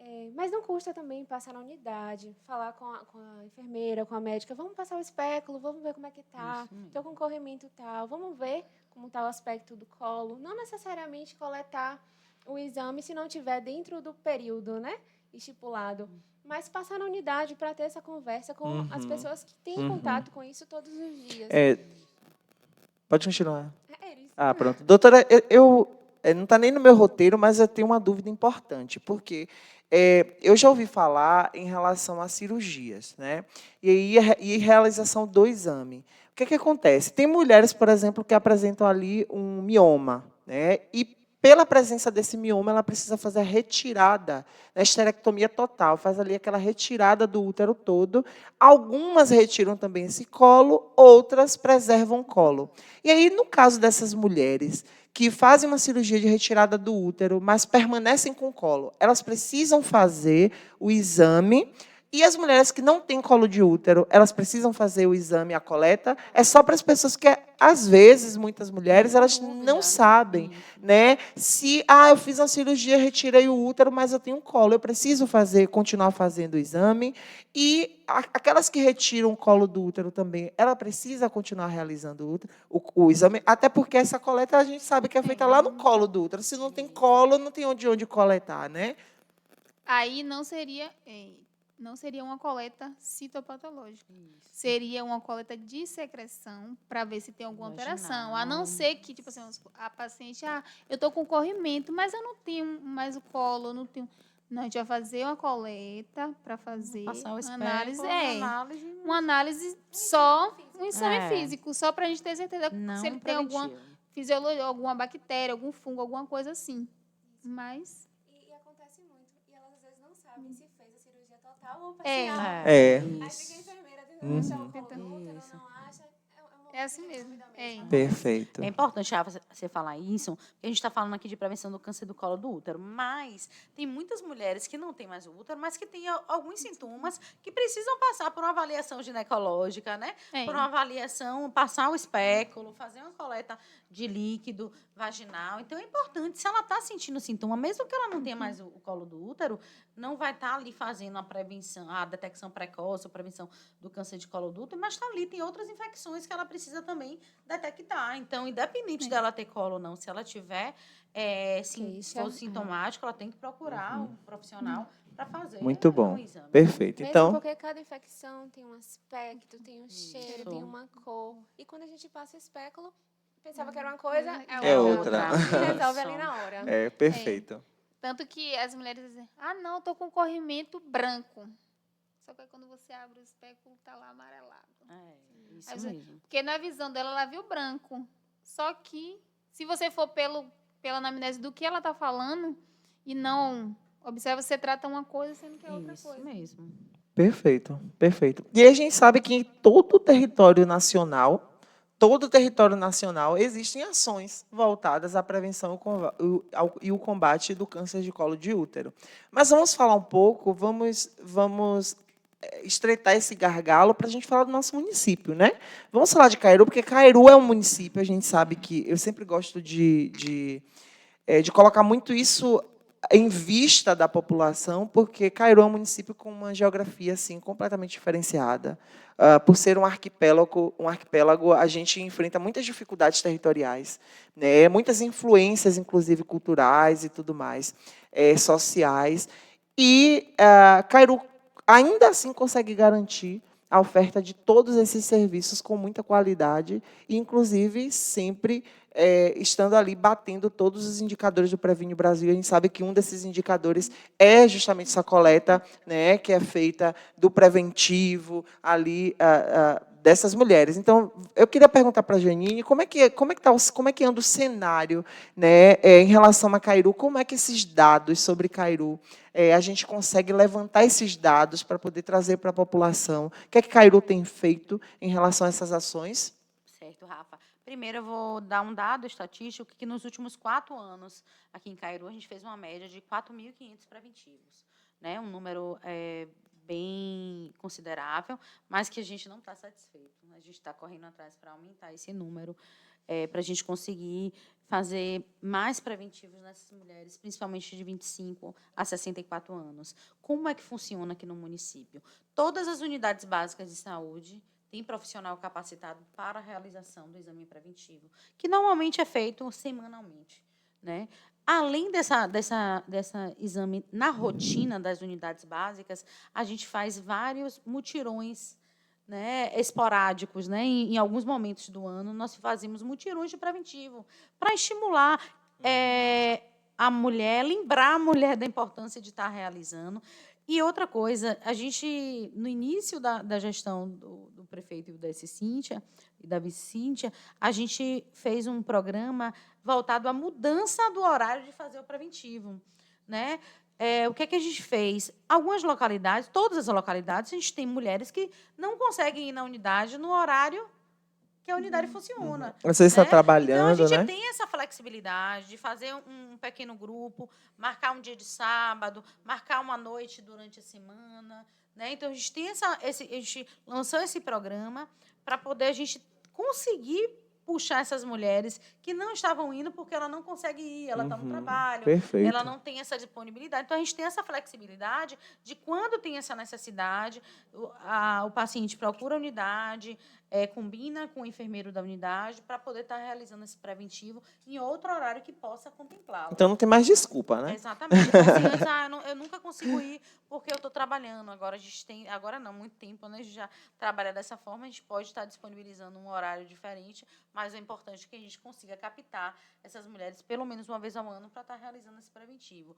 Né? Mas não custa também passar na unidade, falar com a enfermeira, com a médica, vamos passar o espéculo, vamos ver como é que está, estou com corrimento tal, vamos ver como está o aspecto do colo. Não necessariamente coletar o exame se não estiver dentro do período, né, estipulado, mas passar na unidade para ter essa conversa com as pessoas que têm contato com isso todos os dias.
Pode continuar.
Isso.
Pronto. Doutora, eu não está nem no meu roteiro, mas eu tenho uma dúvida importante, porque eu já ouvi falar em relação a cirurgias, né? E realização do exame. O que acontece? Tem mulheres, por exemplo, que apresentam ali um mioma, né? E pela presença desse mioma, ela precisa fazer a retirada, a esterectomia total, faz ali aquela retirada do útero todo. Algumas retiram também esse colo, outras preservam o colo. E aí, no caso dessas mulheres que fazem uma cirurgia de retirada do útero, mas permanecem com o colo, elas precisam fazer o exame. E as mulheres que não têm colo de útero, elas precisam fazer o exame, a coleta. É só para as pessoas que, às vezes, muitas mulheres, elas não sabem, né? Se, eu fiz uma cirurgia, retirei o útero, mas eu tenho um colo, eu preciso continuar fazendo o exame. E aquelas que retiram o colo do útero também, ela precisa continuar realizando o exame, até porque essa coleta a gente sabe que é feita lá no colo do útero. Se não tem colo, não tem onde coletar, né?
Aí não seria uma coleta citopatológica. Seria uma coleta de secreção para ver se tem alguma alteração. A não ser que, tipo assim, a paciente, eu estou com corrimento, mas eu não tenho mais o colo, não tenho. Não, a gente vai fazer uma coleta para fazer uma análise só, um exame físico, só para a gente ter certeza se ele tem alguma fisiologia, alguma bactéria, algum fungo, alguma coisa assim. Mas
E acontece muito. E elas, às vezes, não sabem se fez a cirurgia total ou parcial. Aí fica a enfermeira tentando achar o colo do útero, não acha.
É assim mesmo.
Perfeito.
É importante você falar isso, porque a gente está falando aqui de prevenção do câncer do colo do útero, mas tem muitas mulheres que não têm mais o útero, mas que têm alguns sintomas que precisam passar por uma avaliação ginecológica, né? Por uma avaliação, passar o espéculo, fazer uma coleta de líquido vaginal. Então, é importante, se ela está sentindo sintoma, mesmo que ela não tenha mais o colo do útero, não vai estar ali fazendo a prevenção, a detecção precoce, a prevenção do câncer de colo do útero, mas está ali, tem outras infecções que ela precisa precisa também detectar. Então, independente dela ter colo ou não, se ela tiver se for sintomático, ela tem que procurar um profissional para fazer
Muito bom.
um exame.
Perfeito.
Mesmo
Então,
porque cada infecção tem um aspecto, tem um cheiro, tem uma cor. E quando a gente passa espéculo, pensava que era uma coisa,
É outra.
E resolve ali na hora.
perfeito.
Tanto que as mulheres dizem, não, tô com corrimento branco. Só que aí quando você abre o espéculo, tá lá amarelado.
Isso
Aí
mesmo.
porque na visão dela, ela viu branco. Só que, se você for pela anamnese do que ela tá falando, e não observa, você trata uma coisa, sendo que é outra
Isso
coisa.
mesmo.
Perfeito, perfeito. E a gente sabe que em todo o território nacional, existem ações voltadas à prevenção e o combate do câncer de colo de útero. Mas vamos falar um pouco, vamos estreitar esse gargalo para a gente falar do nosso município, né? Vamos falar de Cairu, porque Cairu é um município, a gente sabe que eu sempre gosto de colocar muito isso em vista da população, porque Cairu é um município com uma geografia assim completamente diferenciada. Por ser um arquipélago, a gente enfrenta muitas dificuldades territoriais, né? Muitas influências, inclusive culturais e tudo mais, sociais. E Cairu ainda assim consegue garantir a oferta de todos esses serviços com muita qualidade, e, inclusive, sempre estando ali batendo todos os indicadores do Previne Brasil. A gente sabe que um desses indicadores é justamente essa coleta, né, que é feita do preventivo ali dessas mulheres. Então, eu queria perguntar para a Janine como é que anda o cenário, né, em relação a Cairu, como é que esses dados sobre Cairu a gente consegue levantar esses dados para poder trazer para a população. O que é que Cairu tem feito em relação a essas ações?
Certo, Rafa. Primeiro, eu vou dar um dado estatístico que nos últimos 4 anos, aqui em Cairu, a gente fez uma média de 4.500 preventivos. Né? Um número bem considerável, mas que a gente não está satisfeito. A gente está correndo atrás para aumentar esse número, para a gente conseguir fazer mais preventivos nessas mulheres, principalmente de 25 a 64 anos. Como é que funciona aqui no município? Todas as unidades básicas de saúde têm profissional capacitado para a realização do exame preventivo, que normalmente é feito semanalmente. Né? Além dessa exame na rotina das unidades básicas, a gente faz vários mutirões, né, esporádicos, né? Em alguns momentos do ano, nós fazemos mutirões de preventivo para estimular a mulher, lembrar a mulher da importância de estar realizando. E outra coisa, a gente, no início da gestão do prefeito e da Cíntia, e da vice-Cíntia, a gente fez um programa voltado à mudança do horário de fazer o preventivo. Né? O que é que a gente fez? Algumas localidades, todas as localidades, a gente tem mulheres que não conseguem ir na unidade no horário que a unidade funciona.
Você está trabalhando,
então, a gente
né?
tem essa flexibilidade de fazer um pequeno grupo, marcar um dia de sábado, marcar uma noite durante a semana. Né? Então, a gente tem a gente lançou esse programa para poder a gente conseguir puxar essas mulheres que não estavam indo porque ela não consegue ir, ela está no trabalho,
Perfeito.
ela não tem essa disponibilidade. Então, a gente tem essa flexibilidade de quando tem essa necessidade, o paciente procura a unidade, combina com o enfermeiro da unidade para poder estar realizando esse preventivo em outro horário que possa contemplá-lo.
Então, não tem mais desculpa, né?
Exatamente. Então, assim, antes, eu nunca consigo ir porque eu estou trabalhando. Agora, a gente tem, agora não, muito tempo, né? A gente já trabalha dessa forma, a gente pode estar disponibilizando um horário diferente, mas é importante que a gente consiga captar essas mulheres pelo menos uma vez ao ano para estar realizando esse preventivo.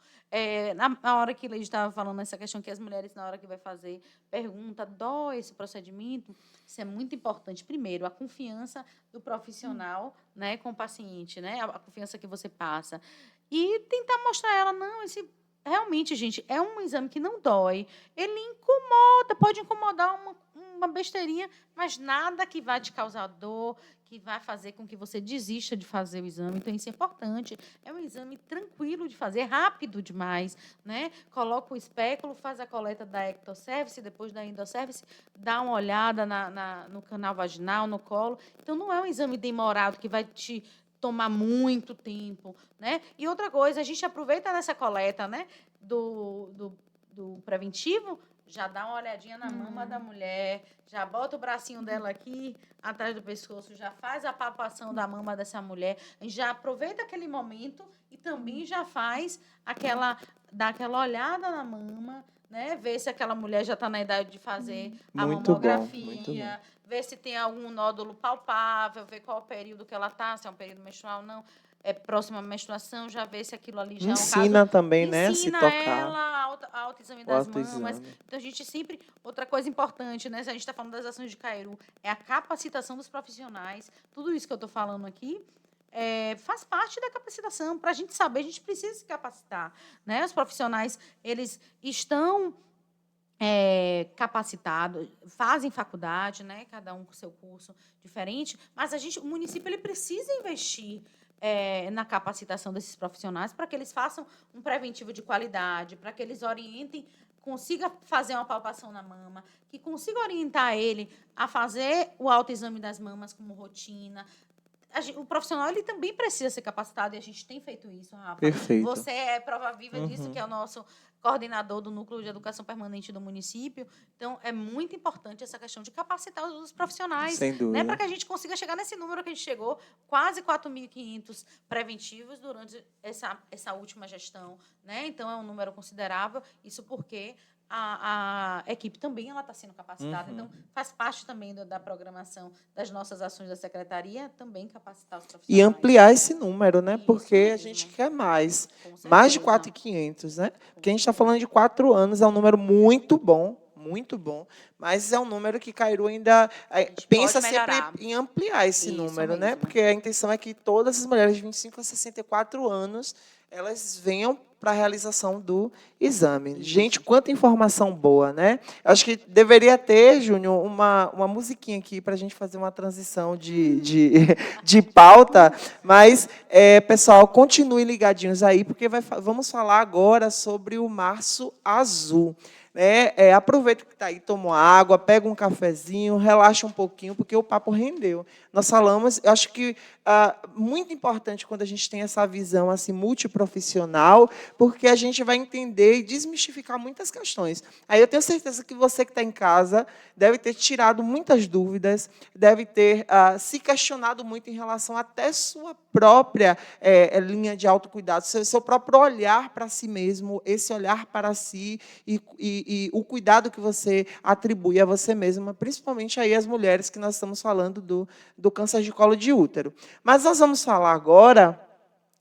Na hora que a gente estava falando essa questão que as mulheres, na hora que vai fazer, pergunta, dói esse procedimento, isso é muito importante. Primeiro, a confiança do profissional, né, com o paciente, né, a confiança que você passa. E tentar mostrar a ela, não, realmente, gente, é um exame que não dói. Ele incomoda, pode incomodar uma besteirinha, mas nada que vai te causar dor, que vai fazer com que você desista de fazer o exame. Então, isso é importante. É um exame tranquilo de fazer, rápido demais. Né? Coloca o espéculo, faz a coleta da ectocervice, depois da endocervice, dá uma olhada no canal vaginal, no colo. Então, não é um exame demorado que vai te tomar muito tempo. Né? E outra coisa, a gente aproveita nessa coleta, né, do preventivo, já dá uma olhadinha na mama da mulher, já bota o bracinho dela aqui atrás do pescoço, já faz a palpação da mama dessa mulher, já aproveita aquele momento e também já faz dá aquela olhada na mama, né? Ver se aquela mulher já está na idade de fazer a
Muito bom,
mamografia,
muito bom.
ver se tem algum nódulo palpável, ver qual é o período que ela está, se é um período menstrual ou não. É próxima à menstruação, já ver se aquilo ali já é um
Ensina
caso.
também, né, a se
Ensina
tocar.
ela autoexame
O
das mamas.
autoexame.
Então, a gente sempre... Outra coisa importante, né? Se a gente está falando das ações de Cairu, é a capacitação dos profissionais. Tudo isso que eu estou falando aqui faz parte da capacitação. Para a gente saber, a gente precisa se capacitar. Né? Os profissionais, eles estão capacitados, fazem faculdade, né? Cada um com seu curso diferente, mas o município ele precisa investir na capacitação desses profissionais para que eles façam um preventivo de qualidade, para que eles orientem, consiga fazer uma palpação na mama, que consiga orientar ele a fazer o autoexame das mamas como rotina. O profissional ele também precisa ser capacitado e a gente tem feito isso, Rafa.
Perfeito.
Você é prova viva disso, que é o nosso coordenador do Núcleo de Educação Permanente do município. Então, é muito importante essa questão de capacitar os profissionais.
Sem dúvida.
Né, para que a gente consiga chegar nesse número que a gente chegou, quase 4.500 preventivos durante essa última gestão. Né? Então, é um número considerável. Isso porque a equipe também está sendo capacitada. Então, faz parte também da programação das nossas ações da secretaria, também capacitar os profissionais.
E ampliar esse número, né?
Isso
Porque a
mesmo.
gente quer mais.
Com
Mais de
certeza.
4.500, né? Porque a gente está falando de 4 anos, é um número muito bom, mas é um número que Cairu ainda
gente
pensa
pode
sempre
melhorar.
em ampliar esse
Isso
número, né?
mesmo.
Porque a intenção é que todas as mulheres de 25 a 64 anos, elas venham para a realização do exame.
Isso.
Gente, quanta informação boa, né? Acho que deveria ter, Júnior, uma musiquinha aqui para a gente fazer uma transição de pauta, mas, pessoal, continuem ligadinhos aí, porque vamos falar agora sobre o Março Azul. Aproveita que está aí, toma uma água, pega um cafezinho, relaxa um pouquinho, porque o papo rendeu. Nós falamos, eu acho que muito importante quando a gente tem essa visão assim, multiprofissional, porque a gente vai entender e desmistificar muitas questões. Aí eu tenho certeza que você que está em casa deve ter tirado muitas dúvidas, deve ter se questionado muito em relação até sua própria linha de autocuidado, seu próprio olhar para si mesmo, esse olhar para si e o cuidado que você atribui a você mesma, principalmente aí as mulheres que nós estamos falando do câncer de colo de útero. Mas nós vamos falar agora,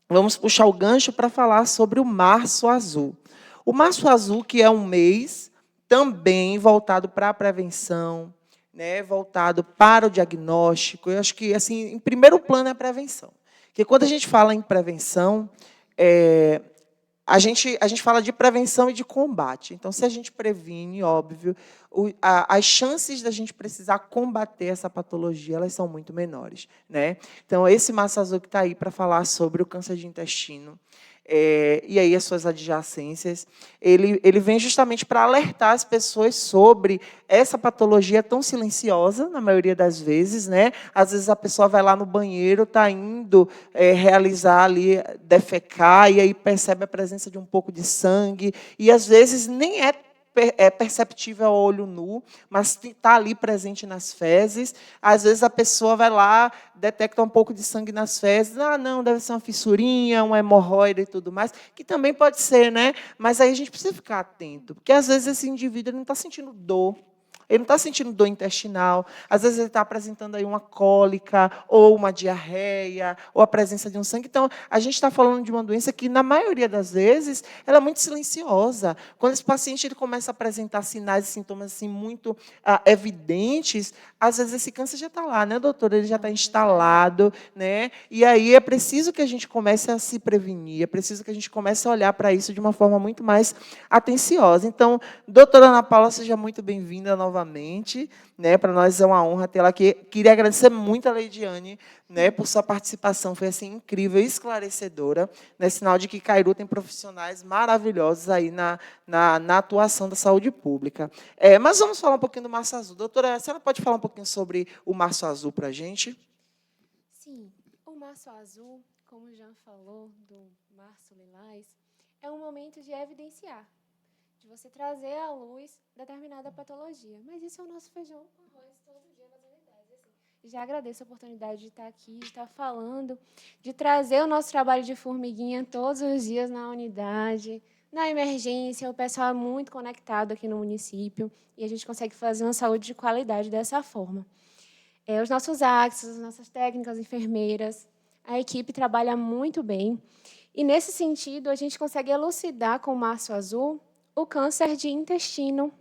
vamos puxar o gancho para falar sobre o Março Azul. O Março Azul, que é um mês também voltado para a prevenção, né, voltado para o diagnóstico. Eu acho que, assim, em primeiro plano é a prevenção. Porque quando a gente fala em prevenção, a gente fala de prevenção e de combate. Então, se a gente previne, óbvio, as chances da gente precisar combater essa patologia, elas são muito menores. Né? Então, esse Março Azul que está aí para falar sobre o câncer de intestino, e aí as suas adjacências, ele vem justamente para alertar as pessoas sobre essa patologia tão silenciosa, na maioria das vezes. Né? Às vezes a pessoa vai lá no banheiro, está indo realizar ali, defecar, e aí percebe a presença de um pouco de sangue, e às vezes nem é perceptível ao olho nu, mas está ali presente nas fezes. Às vezes a pessoa vai lá, detecta um pouco de sangue nas fezes, não, deve ser uma fissurinha, uma hemorroida e tudo mais, que também pode ser, né? Mas aí a gente precisa ficar atento, porque às vezes esse indivíduo não está sentindo dor, ele não está sentindo dor intestinal, às vezes ele está apresentando aí uma cólica, ou uma diarreia, ou a presença de um sangue. Então, a gente está falando de uma doença que, na maioria das vezes, ela é muito silenciosa. Quando esse paciente ele começa a apresentar sinais e sintomas assim, muito evidentes, às vezes esse câncer já está lá, né, doutora? Ele já está instalado, né? E aí é preciso que a gente comece a se prevenir, é preciso que a gente comece a olhar para isso de uma forma muito mais atenciosa. Então, doutora Ana Paula, seja muito bem-vinda novamente. Né, para nós é uma honra tê-la aqui. Queria agradecer muito a Leidiane, né, por sua participação, foi assim, incrível, esclarecedora, né, sinal de que Cairu tem profissionais maravilhosos aí na atuação da saúde pública. Mas vamos falar um pouquinho do Março Azul. Doutora, a senhora pode falar um pouquinho sobre o Março Azul para a gente?
Sim, o Março Azul, como já falou, do Março Lilás, é um momento de evidenciar de você trazer à luz determinada patologia. Mas isso é o nosso feijão com arroz todo dia nas unidades. Assim, já agradeço a oportunidade de estar aqui, de estar falando, de trazer o nosso trabalho de formiguinha todos os dias na unidade, na emergência. O pessoal é muito conectado aqui no município e a gente consegue fazer uma saúde de qualidade dessa forma. Os nossos axos, as nossas técnicas, enfermeiras, a equipe trabalha muito bem. E, nesse sentido, a gente consegue elucidar com o Março Azul o câncer de intestino,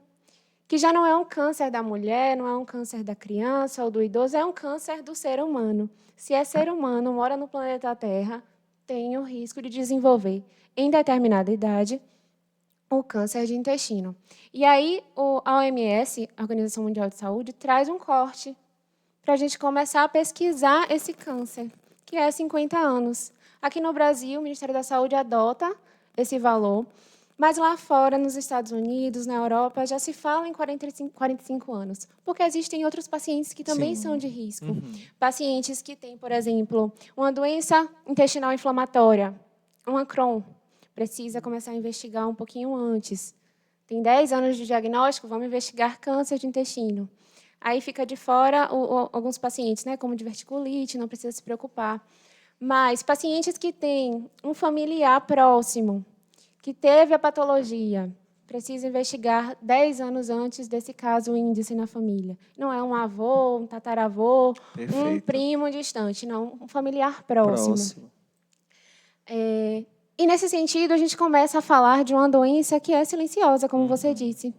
que já não é um câncer da mulher, não é um câncer da criança ou do idoso, é um câncer do ser humano. Se é ser humano, mora no planeta Terra, tem o risco de desenvolver, em determinada idade, o câncer de intestino. E aí, a OMS, a Organização Mundial de Saúde, traz um corte para a gente começar a pesquisar esse câncer, que é 50 anos. Aqui no Brasil, o Ministério da Saúde adota esse valor, mas lá fora, nos Estados Unidos, na Europa, já se fala em 45 anos, porque existem outros pacientes que também são de risco. Pacientes que têm, por exemplo, uma doença intestinal inflamatória, uma Crohn, precisa começar a investigar um pouquinho antes. Tem 10 anos de diagnóstico, vamos investigar câncer de intestino. Aí fica de fora alguns pacientes, né, como diverticulite, não precisa se preocupar. Mas pacientes que têm um familiar próximo, que teve a patologia, precisa investigar 10 anos antes desse caso o índice na família. Não é um avô, um tataravô, um primo distante, não, um familiar próximo. E, nesse sentido, a gente começa a falar de uma doença que é silenciosa, como você disse.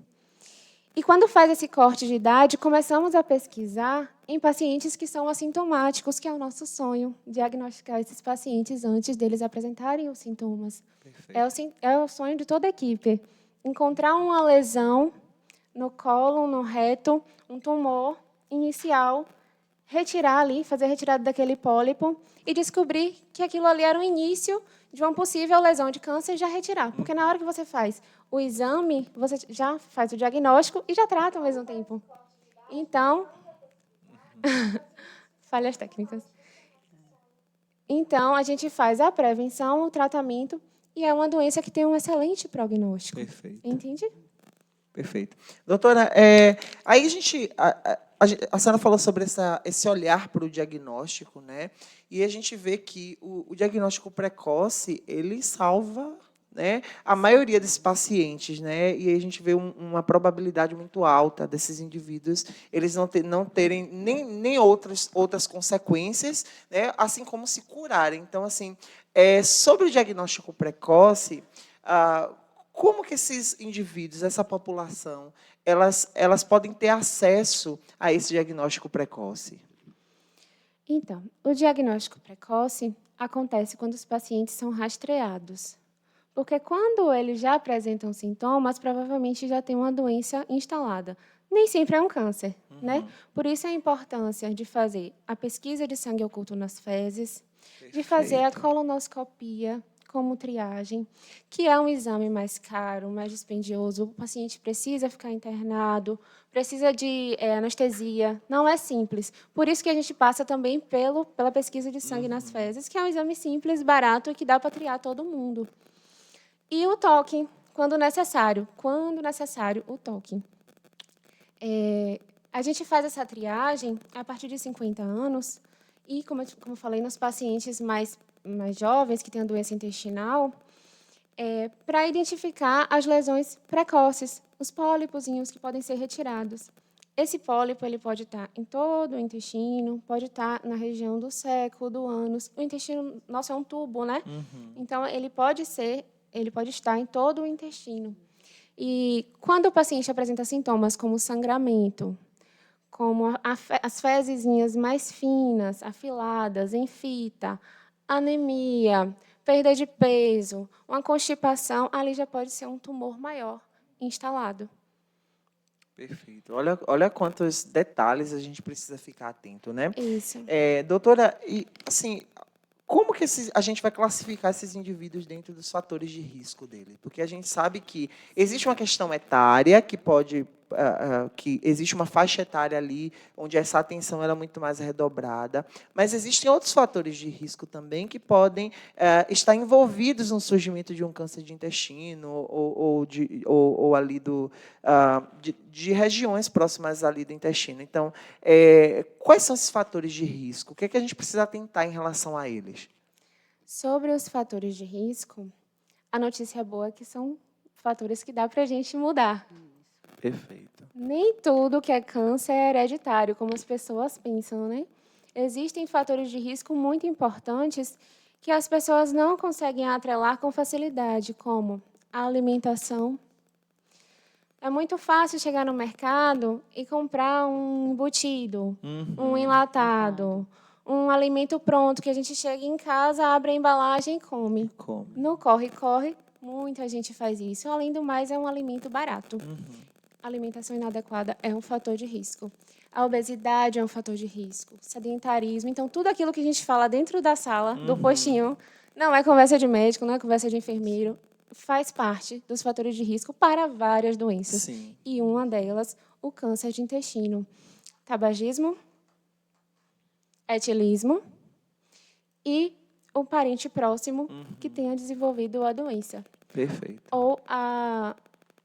E, quando faz esse corte de idade, começamos a pesquisar em pacientes que são assintomáticos, que é o nosso sonho, diagnosticar esses pacientes antes deles apresentarem os sintomas. É o sonho de toda a equipe. Encontrar uma lesão no cólon, no reto, um tumor inicial, retirar ali, fazer a retirada daquele pólipo e descobrir que aquilo ali era o início de uma possível lesão de câncer e já retirar. Porque, na hora que você faz o exame, você já faz o diagnóstico e já trata ao mesmo tempo. Então, falhas técnicas. Então, a gente faz a prevenção, o tratamento, e é uma doença que tem um excelente prognóstico.
Perfeito.
Entende?
Perfeito. Doutora, aí a senhora falou sobre esse olhar para o diagnóstico, né? E a gente vê que o diagnóstico precoce, ele salva, né, a maioria desses pacientes, né? E aí a gente vê uma probabilidade muito alta desses indivíduos eles não terem nem outras consequências, né? Assim como se curarem. Então, assim, sobre o diagnóstico precoce, como que esses indivíduos, essa população, elas podem ter acesso a esse diagnóstico precoce?
Então, o diagnóstico precoce acontece quando os pacientes são rastreados. Porque quando eles já apresentam sintomas, provavelmente já tem uma doença instalada. Nem sempre é um câncer, né? Por isso a importância de fazer a pesquisa de sangue oculto nas fezes, de fazer a colonoscopia como triagem, que é um exame mais caro, mais dispendioso. O paciente precisa ficar internado, precisa de anestesia. Não é simples. Por isso que a gente passa também pela pesquisa de sangue nas fezes, que é um exame simples, barato e que dá para triar todo mundo. E o toque, quando necessário, o toque. A gente faz essa triagem a partir de 50 anos e, como eu falei, nos pacientes mais jovens que têm a doença intestinal, para identificar as lesões precoces, os pólipozinhos que podem ser retirados. Esse pólipo ele pode estar em todo o intestino, pode estar na região do seco, do ânus. O intestino nosso é um tubo, né? Então, ele pode estar em todo o intestino. E quando o paciente apresenta sintomas como sangramento, como as fezezinhas mais finas, afiladas, em fita, anemia, perda de peso, uma constipação, ali já pode ser um tumor maior instalado.
Perfeito. Olha quantos detalhes a gente precisa ficar atento, né?
Isso.
Doutora, e assim, como que a gente vai classificar esses indivíduos dentro dos fatores de risco dele? Porque a gente sabe que existe uma questão etária que pode que existe uma faixa etária ali onde essa atenção ela é muito mais redobrada, mas existem outros fatores de risco também que podem estar envolvidos no surgimento de um câncer de intestino ou ali de regiões próximas ali do intestino. Então, quais são esses fatores de risco? O que é que a gente precisa atentar em relação a eles?
Sobre os fatores de risco, a notícia boa é que são fatores que dá para a gente mudar.
Perfeito.
Nem tudo que é câncer é hereditário, como as pessoas pensam, né? Existem fatores de risco muito importantes que as pessoas não conseguem atrelar com facilidade, como a alimentação. É muito fácil chegar no mercado e comprar um embutido, um enlatado, um alimento pronto, que a gente chega em casa, abre a embalagem e come. No corre-corre, muita gente faz isso. Além do mais, é um alimento barato. A alimentação inadequada é um fator de risco. A obesidade é um fator de risco. Sedentarismo. Então, tudo aquilo que a gente fala dentro da sala, do postinho, não é conversa de médico, não é conversa de enfermeiro, faz parte dos fatores de risco para várias doenças.
Sim.
E uma delas, o câncer de intestino. Tabagismo, etilismo e o parente próximo que tenha desenvolvido a doença.
Perfeito.
Ou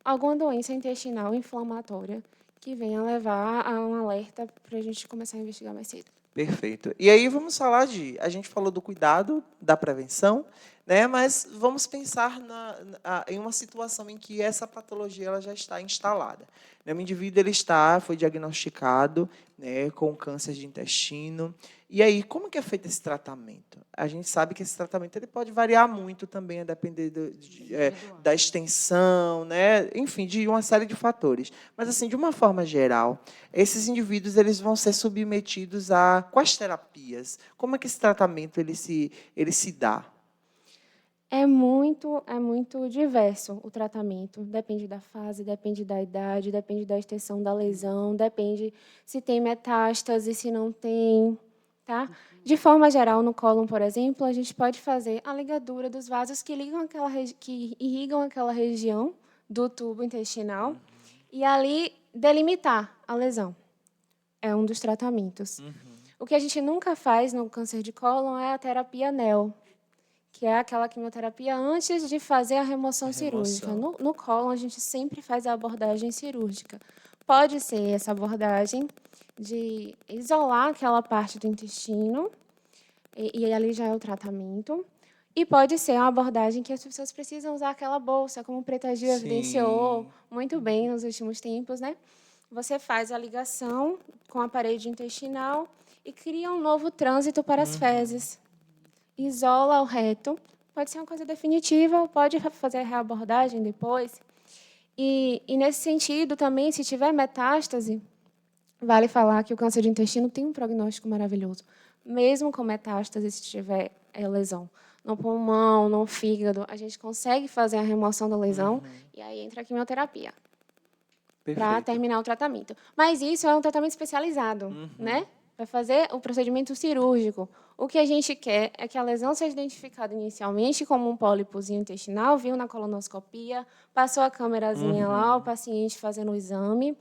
alguma doença intestinal inflamatória que venha levar a um alerta para a gente começar a investigar mais cedo.
Perfeito. E aí vamos falar a gente falou do cuidado, da prevenção, né? Mas vamos pensar em uma situação em que essa patologia ela já está instalada. O indivíduo foi diagnosticado, né, com câncer de intestino. E aí, como que é feito esse tratamento? A gente sabe que esse tratamento ele pode variar muito também, a depender da extensão, né? Enfim, de uma série de fatores. Mas, assim, de uma forma geral, esses indivíduos eles vão ser submetidos a quais terapias? Como é que esse tratamento ele se dá?
É muito diverso o tratamento. Depende da fase, depende da idade, depende da extensão da lesão, depende se tem metástase, se não tem. Tá? De forma geral, no cólon, por exemplo, a gente pode fazer a ligadura dos vasos que irrigam aquela região do tubo intestinal e ali delimitar a lesão. É um dos tratamentos. O que a gente nunca faz no câncer de cólon é a terapia NEL, que é aquela quimioterapia antes de fazer a remoção cirúrgica. No cólon, a gente sempre faz a abordagem cirúrgica. Pode ser essa abordagem de isolar aquela parte do intestino, e ali já é o tratamento. E pode ser uma abordagem que as pessoas precisam usar aquela bolsa, como o Preta Gil evidenciou muito bem nos últimos tempos, né? Você faz a ligação com a parede intestinal e cria um novo trânsito para as fezes. Isola o reto. Pode ser uma coisa definitiva, ou pode fazer a reabordagem depois. E nesse sentido, também, se tiver metástase, vale falar que o câncer de intestino tem um prognóstico maravilhoso. Mesmo com metástase, se tiver lesão no pulmão, no fígado, a gente consegue fazer a remoção da lesão e aí entra a quimioterapia para terminar o tratamento. Mas isso é um tratamento especializado, né? Vai fazer o procedimento cirúrgico. O que a gente quer é que a lesão seja identificada inicialmente como um pólipozinho intestinal, viu na colonoscopia, passou a câmerazinha lá, o paciente fazendo o exame,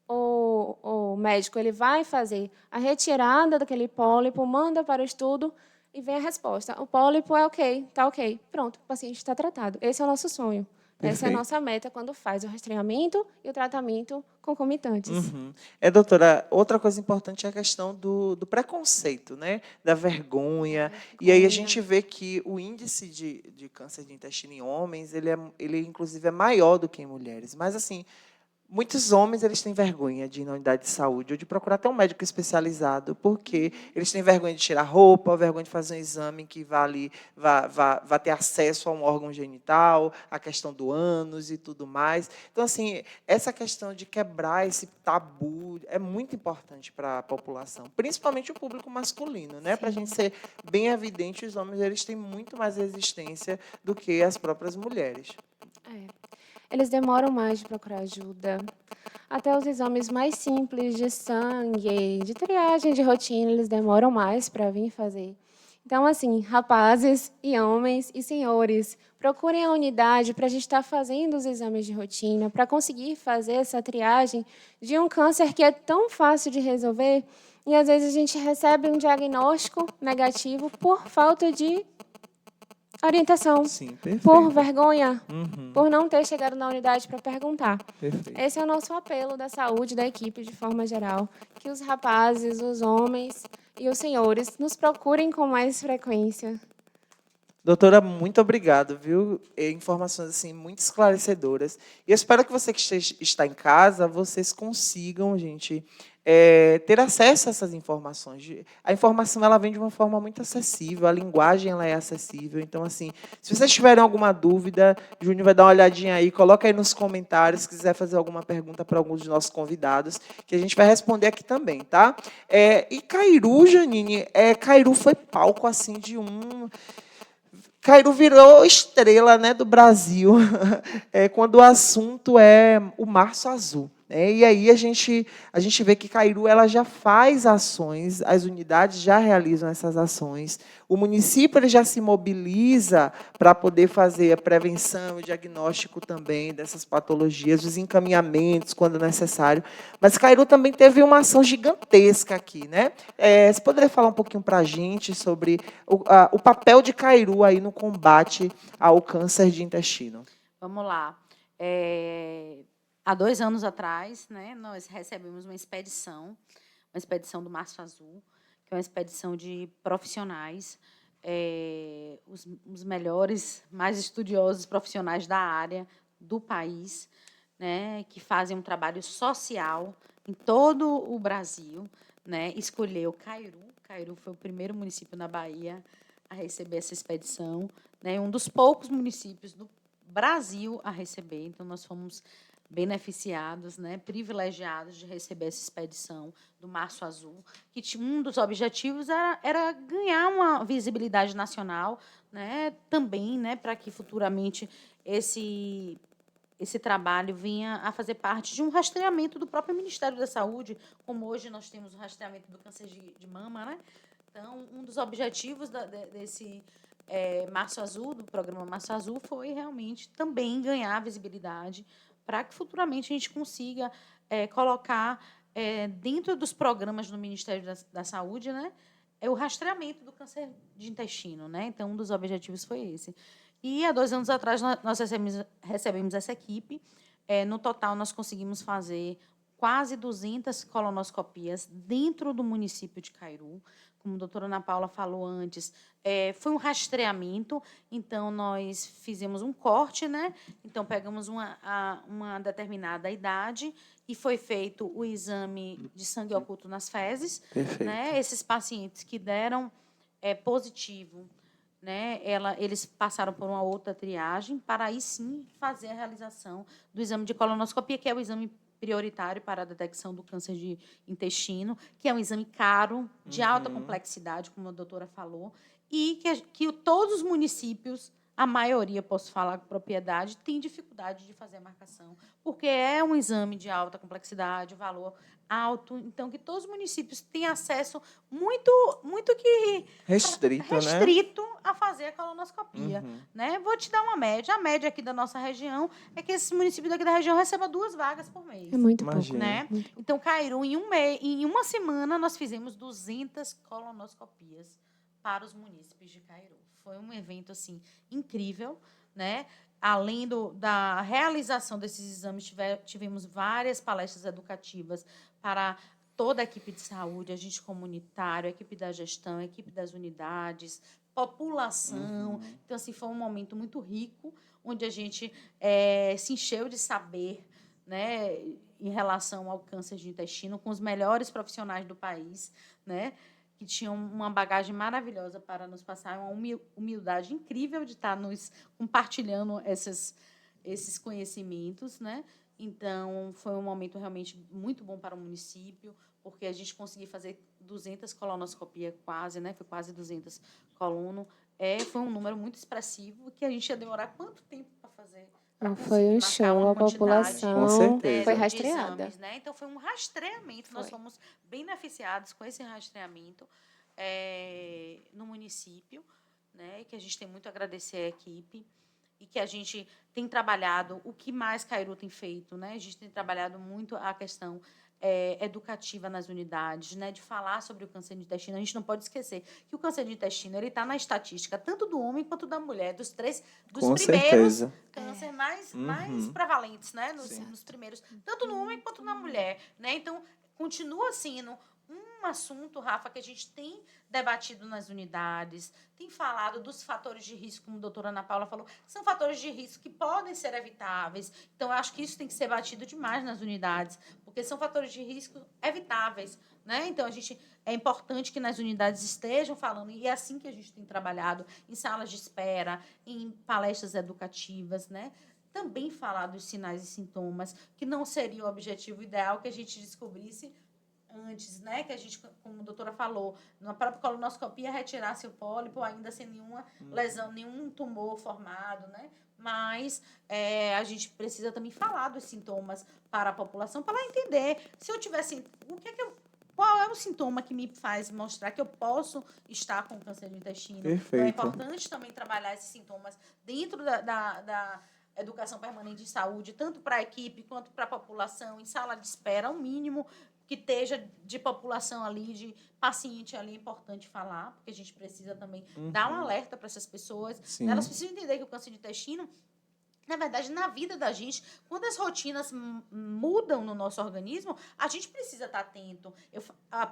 o médico ele vai fazer a retirada daquele pólipo, manda para o estudo e vem a resposta. O pólipo é ok, está ok. Pronto, o paciente está tratado. Esse é o nosso sonho. Essa é a nossa meta quando faz o rastreamento e o tratamento concomitantes.
Doutora, outra coisa importante é a questão do preconceito, né? Da vergonha. E aí a gente vê que o índice de câncer de intestino em homens, ele inclusive é maior do que em mulheres. Mas, assim, muitos homens eles têm vergonha de ir na unidade de saúde ou de procurar até um médico especializado, porque eles têm vergonha de tirar roupa, vergonha de fazer um exame que vá ter acesso a um órgão genital, a questão do ânus e tudo mais. Então, assim, essa questão de quebrar esse tabu é muito importante para a população, principalmente o público masculino, né? Para a gente ser bem evidente, os homens eles têm muito mais resistência do que as próprias mulheres.
Eles demoram mais de procurar ajuda. Até os exames mais simples de sangue, de triagem de rotina, eles demoram mais para vir fazer. Então, assim, rapazes e homens e senhores, procurem a unidade para a gente estar fazendo os exames de rotina, para conseguir fazer essa triagem de um câncer que é tão fácil de resolver e, às vezes, a gente recebe um diagnóstico negativo por falta de orientação,
Sim,
por
perfeito.
vergonha,
Uhum,
por não ter chegado na unidade para perguntar.
perfeito.
Esse é o nosso apelo da saúde da equipe de forma geral, que os rapazes, os homens e os senhores nos procurem com mais frequência.
Doutora, muito obrigado, viu? Informações assim muito esclarecedoras. E eu espero que você que está em casa, vocês consigam, gente, ter acesso a essas informações. A informação ela vem de uma forma muito acessível, a linguagem ela é acessível. Então, assim, se vocês tiverem alguma dúvida, Júnior vai dar uma olhadinha aí, coloca aí nos comentários, se quiser fazer alguma pergunta para alguns dos nossos convidados, que a gente vai responder aqui também, tá? E Cairu, Janine, Cairu foi palco assim de um Cairu virou estrela, né, do Brasil, quando o assunto é o Março Azul. E aí a gente vê que Cairu ela já faz ações, as unidades já realizam essas ações, o município ele já se mobiliza para poder fazer a prevenção e o diagnóstico também dessas patologias, os encaminhamentos quando necessário. Mas Cairu também teve uma ação gigantesca aqui, né? Você poderia falar um pouquinho para a gente sobre o papel de Cairu aí no combate ao câncer de intestino?
Vamos lá. Há 2 anos atrás, né, nós recebemos uma expedição do Março Azul, que é uma expedição de profissionais, os melhores, mais estudiosos profissionais da área do país, né, que fazem um trabalho social em todo o Brasil, né, escolheu Cairu. Cairu foi o primeiro município na Bahia a receber essa expedição, né, um dos poucos municípios do Brasil a receber. Então, nós fomos beneficiados, né, privilegiados de receber essa expedição do Março Azul, que um dos objetivos era ganhar uma visibilidade nacional, né, também, né, para que futuramente esse trabalho vinha a fazer parte de um rastreamento do próprio Ministério da Saúde, como hoje nós temos o rastreamento do câncer de mama, né? Então, um dos objetivos desse Março Azul, do programa Março Azul, foi realmente também ganhar visibilidade para que futuramente a gente consiga colocar dentro dos programas do Ministério da Saúde, né, o rastreamento do câncer de intestino, né? Então, um dos objetivos foi esse. E há 2 anos atrás nós recebemos essa equipe. No total, nós conseguimos fazer quase 200 colonoscopias dentro do município de Cairu. Como a doutora Ana Paula falou antes, foi um rastreamento, então nós fizemos um corte, né? Então pegamos uma determinada idade e foi feito o exame de sangue oculto nas fezes,
Perfeito.
né? Esses pacientes que deram positivo, né? Eles passaram por uma outra triagem para aí sim fazer a realização do exame de colonoscopia, que é o exame prioritário para a detecção do câncer de intestino, que é um exame caro, de alta complexidade, como a doutora falou, e que todos os municípios, a maioria, posso falar com propriedade, tem dificuldade de fazer a marcação, porque é um exame de alta complexidade, valor alto, então que todos os municípios têm acesso muito que restrito a fazer a colonoscopia, né? Vou te dar uma média. A média aqui da nossa região é que esses municípios daqui da região recebam 2 vagas por mês.
É muito pouco.
Imagina.
Né? Então, Cairu, em uma semana, nós fizemos 200 colonoscopias para os munícipes de Cairu. Foi um evento assim incrível, né? Além da realização desses exames, tivemos várias palestras educativas para toda a equipe de saúde, agente comunitário, a equipe da gestão, a equipe das unidades, população. Então, assim, foi um momento muito rico, onde a gente se encheu de saber, né, em relação ao câncer de intestino, com os melhores profissionais do país, né, que tinham uma bagagem maravilhosa para nos passar, uma humildade incrível de estar nos compartilhando esses conhecimentos, né? Então, foi um momento realmente muito bom para o município, porque a gente conseguiu fazer 200 colonoscopias quase, né? Foi quase 200 colono. Foi um número muito expressivo, que a gente ia demorar quanto tempo para fazer?
Foi um show, a população
Com certeza.
foi
de
rastreada.
exames, né? Então, foi um rastreamento. Nós fomos beneficiados com esse rastreamento. no município, né, que a gente tem muito a agradecer à equipe e que a gente tem trabalhado, o que mais Cairu tem feito, né? A gente tem trabalhado muito a questão educativa nas unidades, né, de falar sobre o câncer de intestino. A gente não pode esquecer que o câncer de intestino ele está na estatística tanto do homem quanto da mulher, dos
Com
primeiros
certeza.
câncer mais prevalentes, né, nos primeiros, tanto no homem quanto na mulher, né? Então, continua sendo um assunto, Rafa, que a gente tem debatido nas unidades, tem falado dos fatores de risco, como a doutora Ana Paula falou, são fatores de risco que podem ser evitáveis. Então, eu acho que isso tem que ser batido demais nas unidades, porque são fatores de risco evitáveis, né? Então, é importante que nas unidades estejam falando, e é assim que a gente tem trabalhado, em salas de espera, em palestras educativas, né? Também falar dos sinais e sintomas, que não seria o objetivo ideal que a gente descobrisse antes, né, que a gente, como a doutora falou, na própria colonoscopia retirasse o pólipo, ainda sem nenhuma lesão, nenhum tumor formado, né? Mas a gente precisa também falar dos sintomas para a população, para ela entender se eu tivesse, qual é o sintoma que me faz mostrar que eu posso estar com câncer do intestino.
Perfeito.
Então, é importante também trabalhar esses sintomas dentro da educação permanente de saúde, tanto para a equipe quanto para a população, em sala de espera, o mínimo que esteja de população ali, de paciente ali, é importante falar, porque a gente precisa também dar um alerta para essas pessoas.
Sim.
Elas precisam entender que o câncer de intestino, na verdade, na vida da gente, quando as rotinas mudam no nosso organismo, a gente precisa estar atento.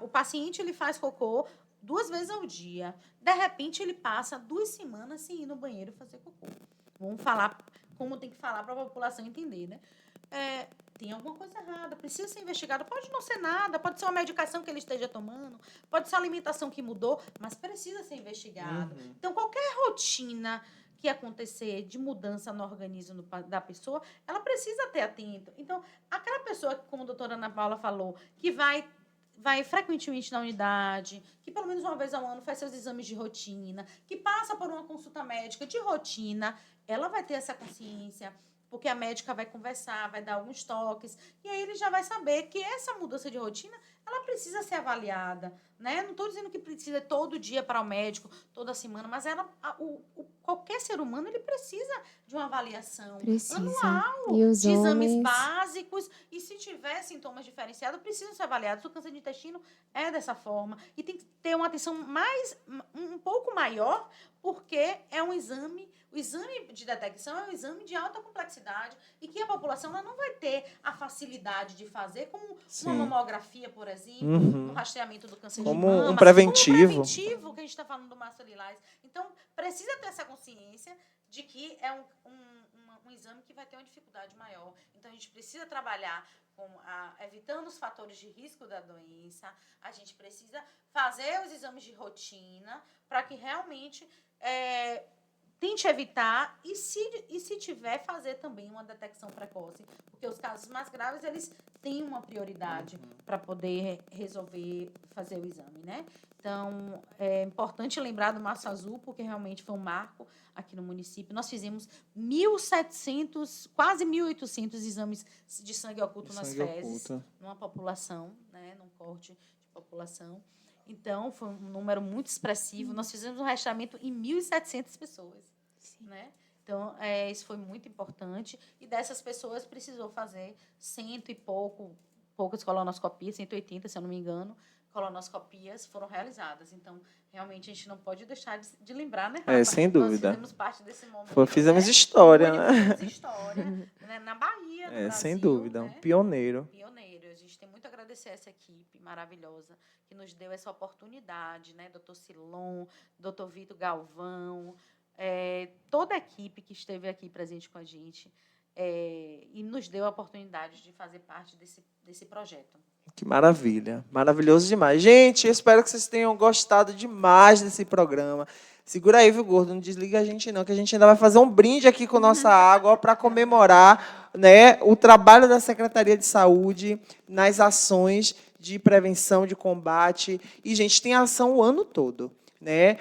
O paciente ele faz cocô 2 vezes ao dia. De repente, ele passa 2 semanas sem ir no banheiro fazer cocô. Vamos falar como tem que falar para a população entender, né? Tem alguma coisa errada, precisa ser investigado. Pode não ser nada, pode ser uma medicação que ele esteja tomando, pode ser uma alimentação que mudou, mas precisa ser investigado. Então, qualquer rotina que acontecer de mudança no organismo da pessoa, ela precisa ter atento. Então, aquela pessoa, como a doutora Ana Paula falou, que vai frequentemente na unidade, que pelo menos uma vez ao ano faz seus exames de rotina, que passa por uma consulta médica de rotina, ela vai ter essa consciência, porque a médica vai conversar, vai dar alguns toques, e aí ele já vai saber que essa mudança de rotina, ela precisa ser avaliada, né? Não estou dizendo que precisa todo dia para o médico, toda semana, mas qualquer ser humano, ele precisa de uma avaliação anual,
E os
de exames
homens?
básicos, e se tiver sintomas diferenciados, precisam ser avaliados. O câncer de intestino é dessa forma, e tem que ter uma atenção um pouco maior, porque é um exame, o exame de detecção é um exame de alta complexidade e que a população ela não vai ter a facilidade de fazer, como uma mamografia, por exemplo, um rastreamento do câncer
Como
de mama.
um preventivo.
Como um preventivo, que a gente está falando do mastro lilás. Então, precisa ter essa consciência de que é um exame que vai ter uma dificuldade maior. Então, a gente precisa trabalhar evitando os fatores de risco da doença. A gente precisa fazer os exames de rotina para que realmente tente evitar e se tiver, fazer também uma detecção precoce. Porque os casos mais graves, eles têm uma prioridade para poder resolver, fazer o exame, né? Então, é importante lembrar do Março Azul, porque realmente foi um marco aqui no município. Nós fizemos 1.700, quase 1.800 exames de sangue oculto nas fezes, numa população, né, num corte de população. Então, foi um número muito expressivo. Nós fizemos um rastreamento em 1.700 pessoas. Né? Então, isso foi muito importante. E dessas pessoas, precisou fazer 100 e poucas colonoscopias, 180, se eu não me engano, colonoscopias foram realizadas. Então, realmente, a gente não pode deixar de lembrar, né, Rafa?
Sem dúvida.
Nós fizemos parte desse momento.
Fizemos história, né?
Fizemos história, né? Na Bahia, no Brasil.
Sem dúvida,
né?
um pioneiro.
Pioneiro. A gente tem muito a agradecer a essa equipe maravilhosa que nos deu essa oportunidade, né? Doutor Silon, doutor Vitor Galvão, toda a equipe que esteve aqui presente com a gente e nos deu a oportunidade de fazer parte desse projeto.
Que maravilha, maravilhoso demais. Gente, eu espero que vocês tenham gostado demais desse programa. Segura aí, viu, gordo? Não desliga a gente não, que a gente ainda vai fazer um brinde aqui com nossa água para comemorar, né, o trabalho da Secretaria de Saúde nas ações de prevenção, de combate. E, gente, tem ação o ano todo. Né?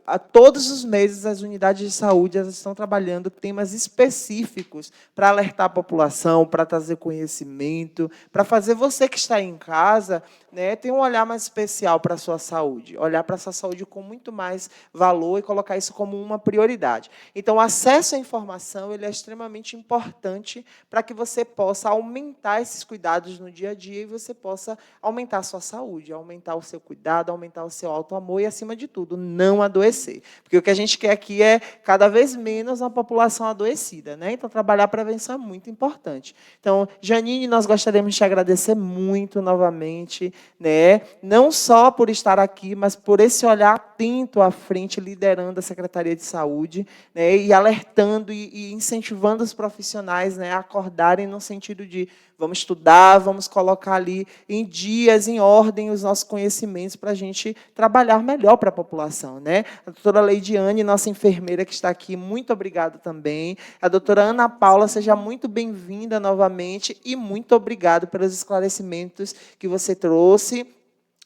A todos os meses, as unidades de saúde elas estão trabalhando temas específicos para alertar a população, para trazer conhecimento, para fazer você que está em casa né, tem um olhar mais especial para a sua saúde, olhar para a sua saúde com muito mais valor e colocar isso como uma prioridade. Então, o acesso à informação ele é extremamente importante para que você possa aumentar esses cuidados no dia a dia e você possa aumentar a sua saúde, aumentar o seu cuidado, aumentar o seu auto-amor e, acima de tudo, não adoecer. Porque o que a gente quer aqui é, cada vez menos, uma população adoecida, né? Então, trabalhar a prevenção é muito importante. Então, Janine, nós gostaríamos de te agradecer muito novamente, né? Não só por estar aqui, mas por esse olhar atento à frente, liderando a Secretaria de Saúde, né? E alertando e incentivando os profissionais, né, a acordarem no sentido de vamos estudar, vamos colocar ali em dias, em ordem, os nossos conhecimentos para a gente trabalhar melhor para a população, né? A doutora Leidiane, nossa enfermeira que está aqui, muito obrigado também. A doutora Ana Paula, seja muito bem-vinda novamente e muito obrigado pelos esclarecimentos que você trouxe.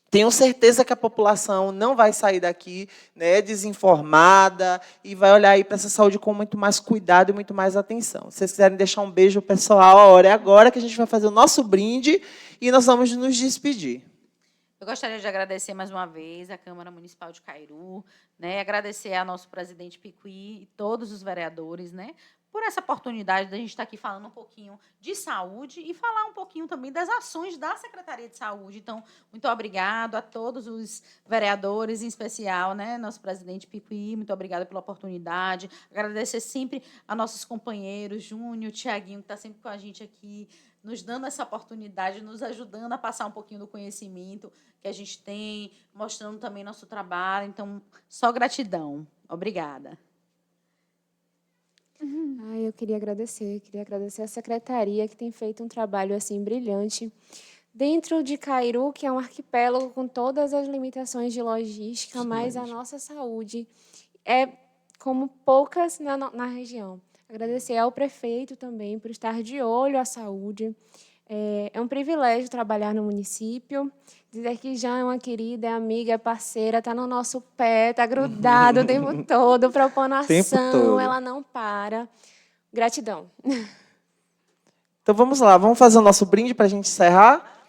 Tenho certeza que a população não vai sair daqui, né, desinformada e vai olhar aí para essa saúde com muito mais cuidado e muito mais atenção. Se vocês quiserem deixar um beijo pessoal, a hora é agora que a gente vai fazer o nosso brinde e nós vamos nos despedir.
Eu gostaria de agradecer mais uma vez à Câmara Municipal de Cairu, né, agradecer ao nosso presidente Picuí e todos os vereadores, né, por essa oportunidade de a gente estar aqui falando um pouquinho de saúde e falar um pouquinho também das ações da Secretaria de Saúde. Então, muito obrigado a todos os vereadores, em especial, né, nosso presidente Picuí, muito obrigada pela oportunidade. Agradecer sempre a nossos companheiros, Júnior, Tiaguinho, que está sempre com a gente aqui, nos dando essa oportunidade, nos ajudando a passar um pouquinho do conhecimento que a gente tem, mostrando também nosso trabalho. Então, só gratidão. Obrigada.
Eu queria agradecer a secretaria que tem feito um trabalho assim brilhante dentro de Cairu, que é um arquipélago com todas as limitações de logística, mas a nossa saúde é como poucas na região. Agradecer ao prefeito também por estar de olho à saúde. É um privilégio trabalhar no município. Dizer que Jean é uma querida, é amiga, é parceira, está no nosso pé, está grudado o tempo todo, propondo ação, ela não para. Gratidão.
Então, vamos lá, vamos fazer o nosso brinde para a gente encerrar?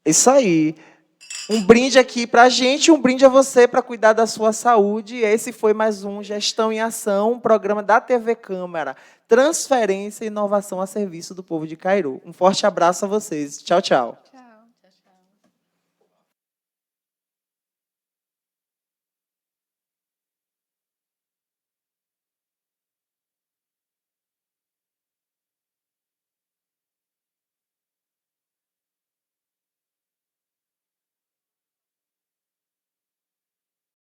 Isso aí. Um brinde aqui para a gente, um brinde a você para cuidar da sua saúde. Esse foi mais um Gestão em Ação, um programa da TV Câmara. Transferência e inovação a serviço do povo de Cairu. Um forte abraço a vocês. Tchau, tchau.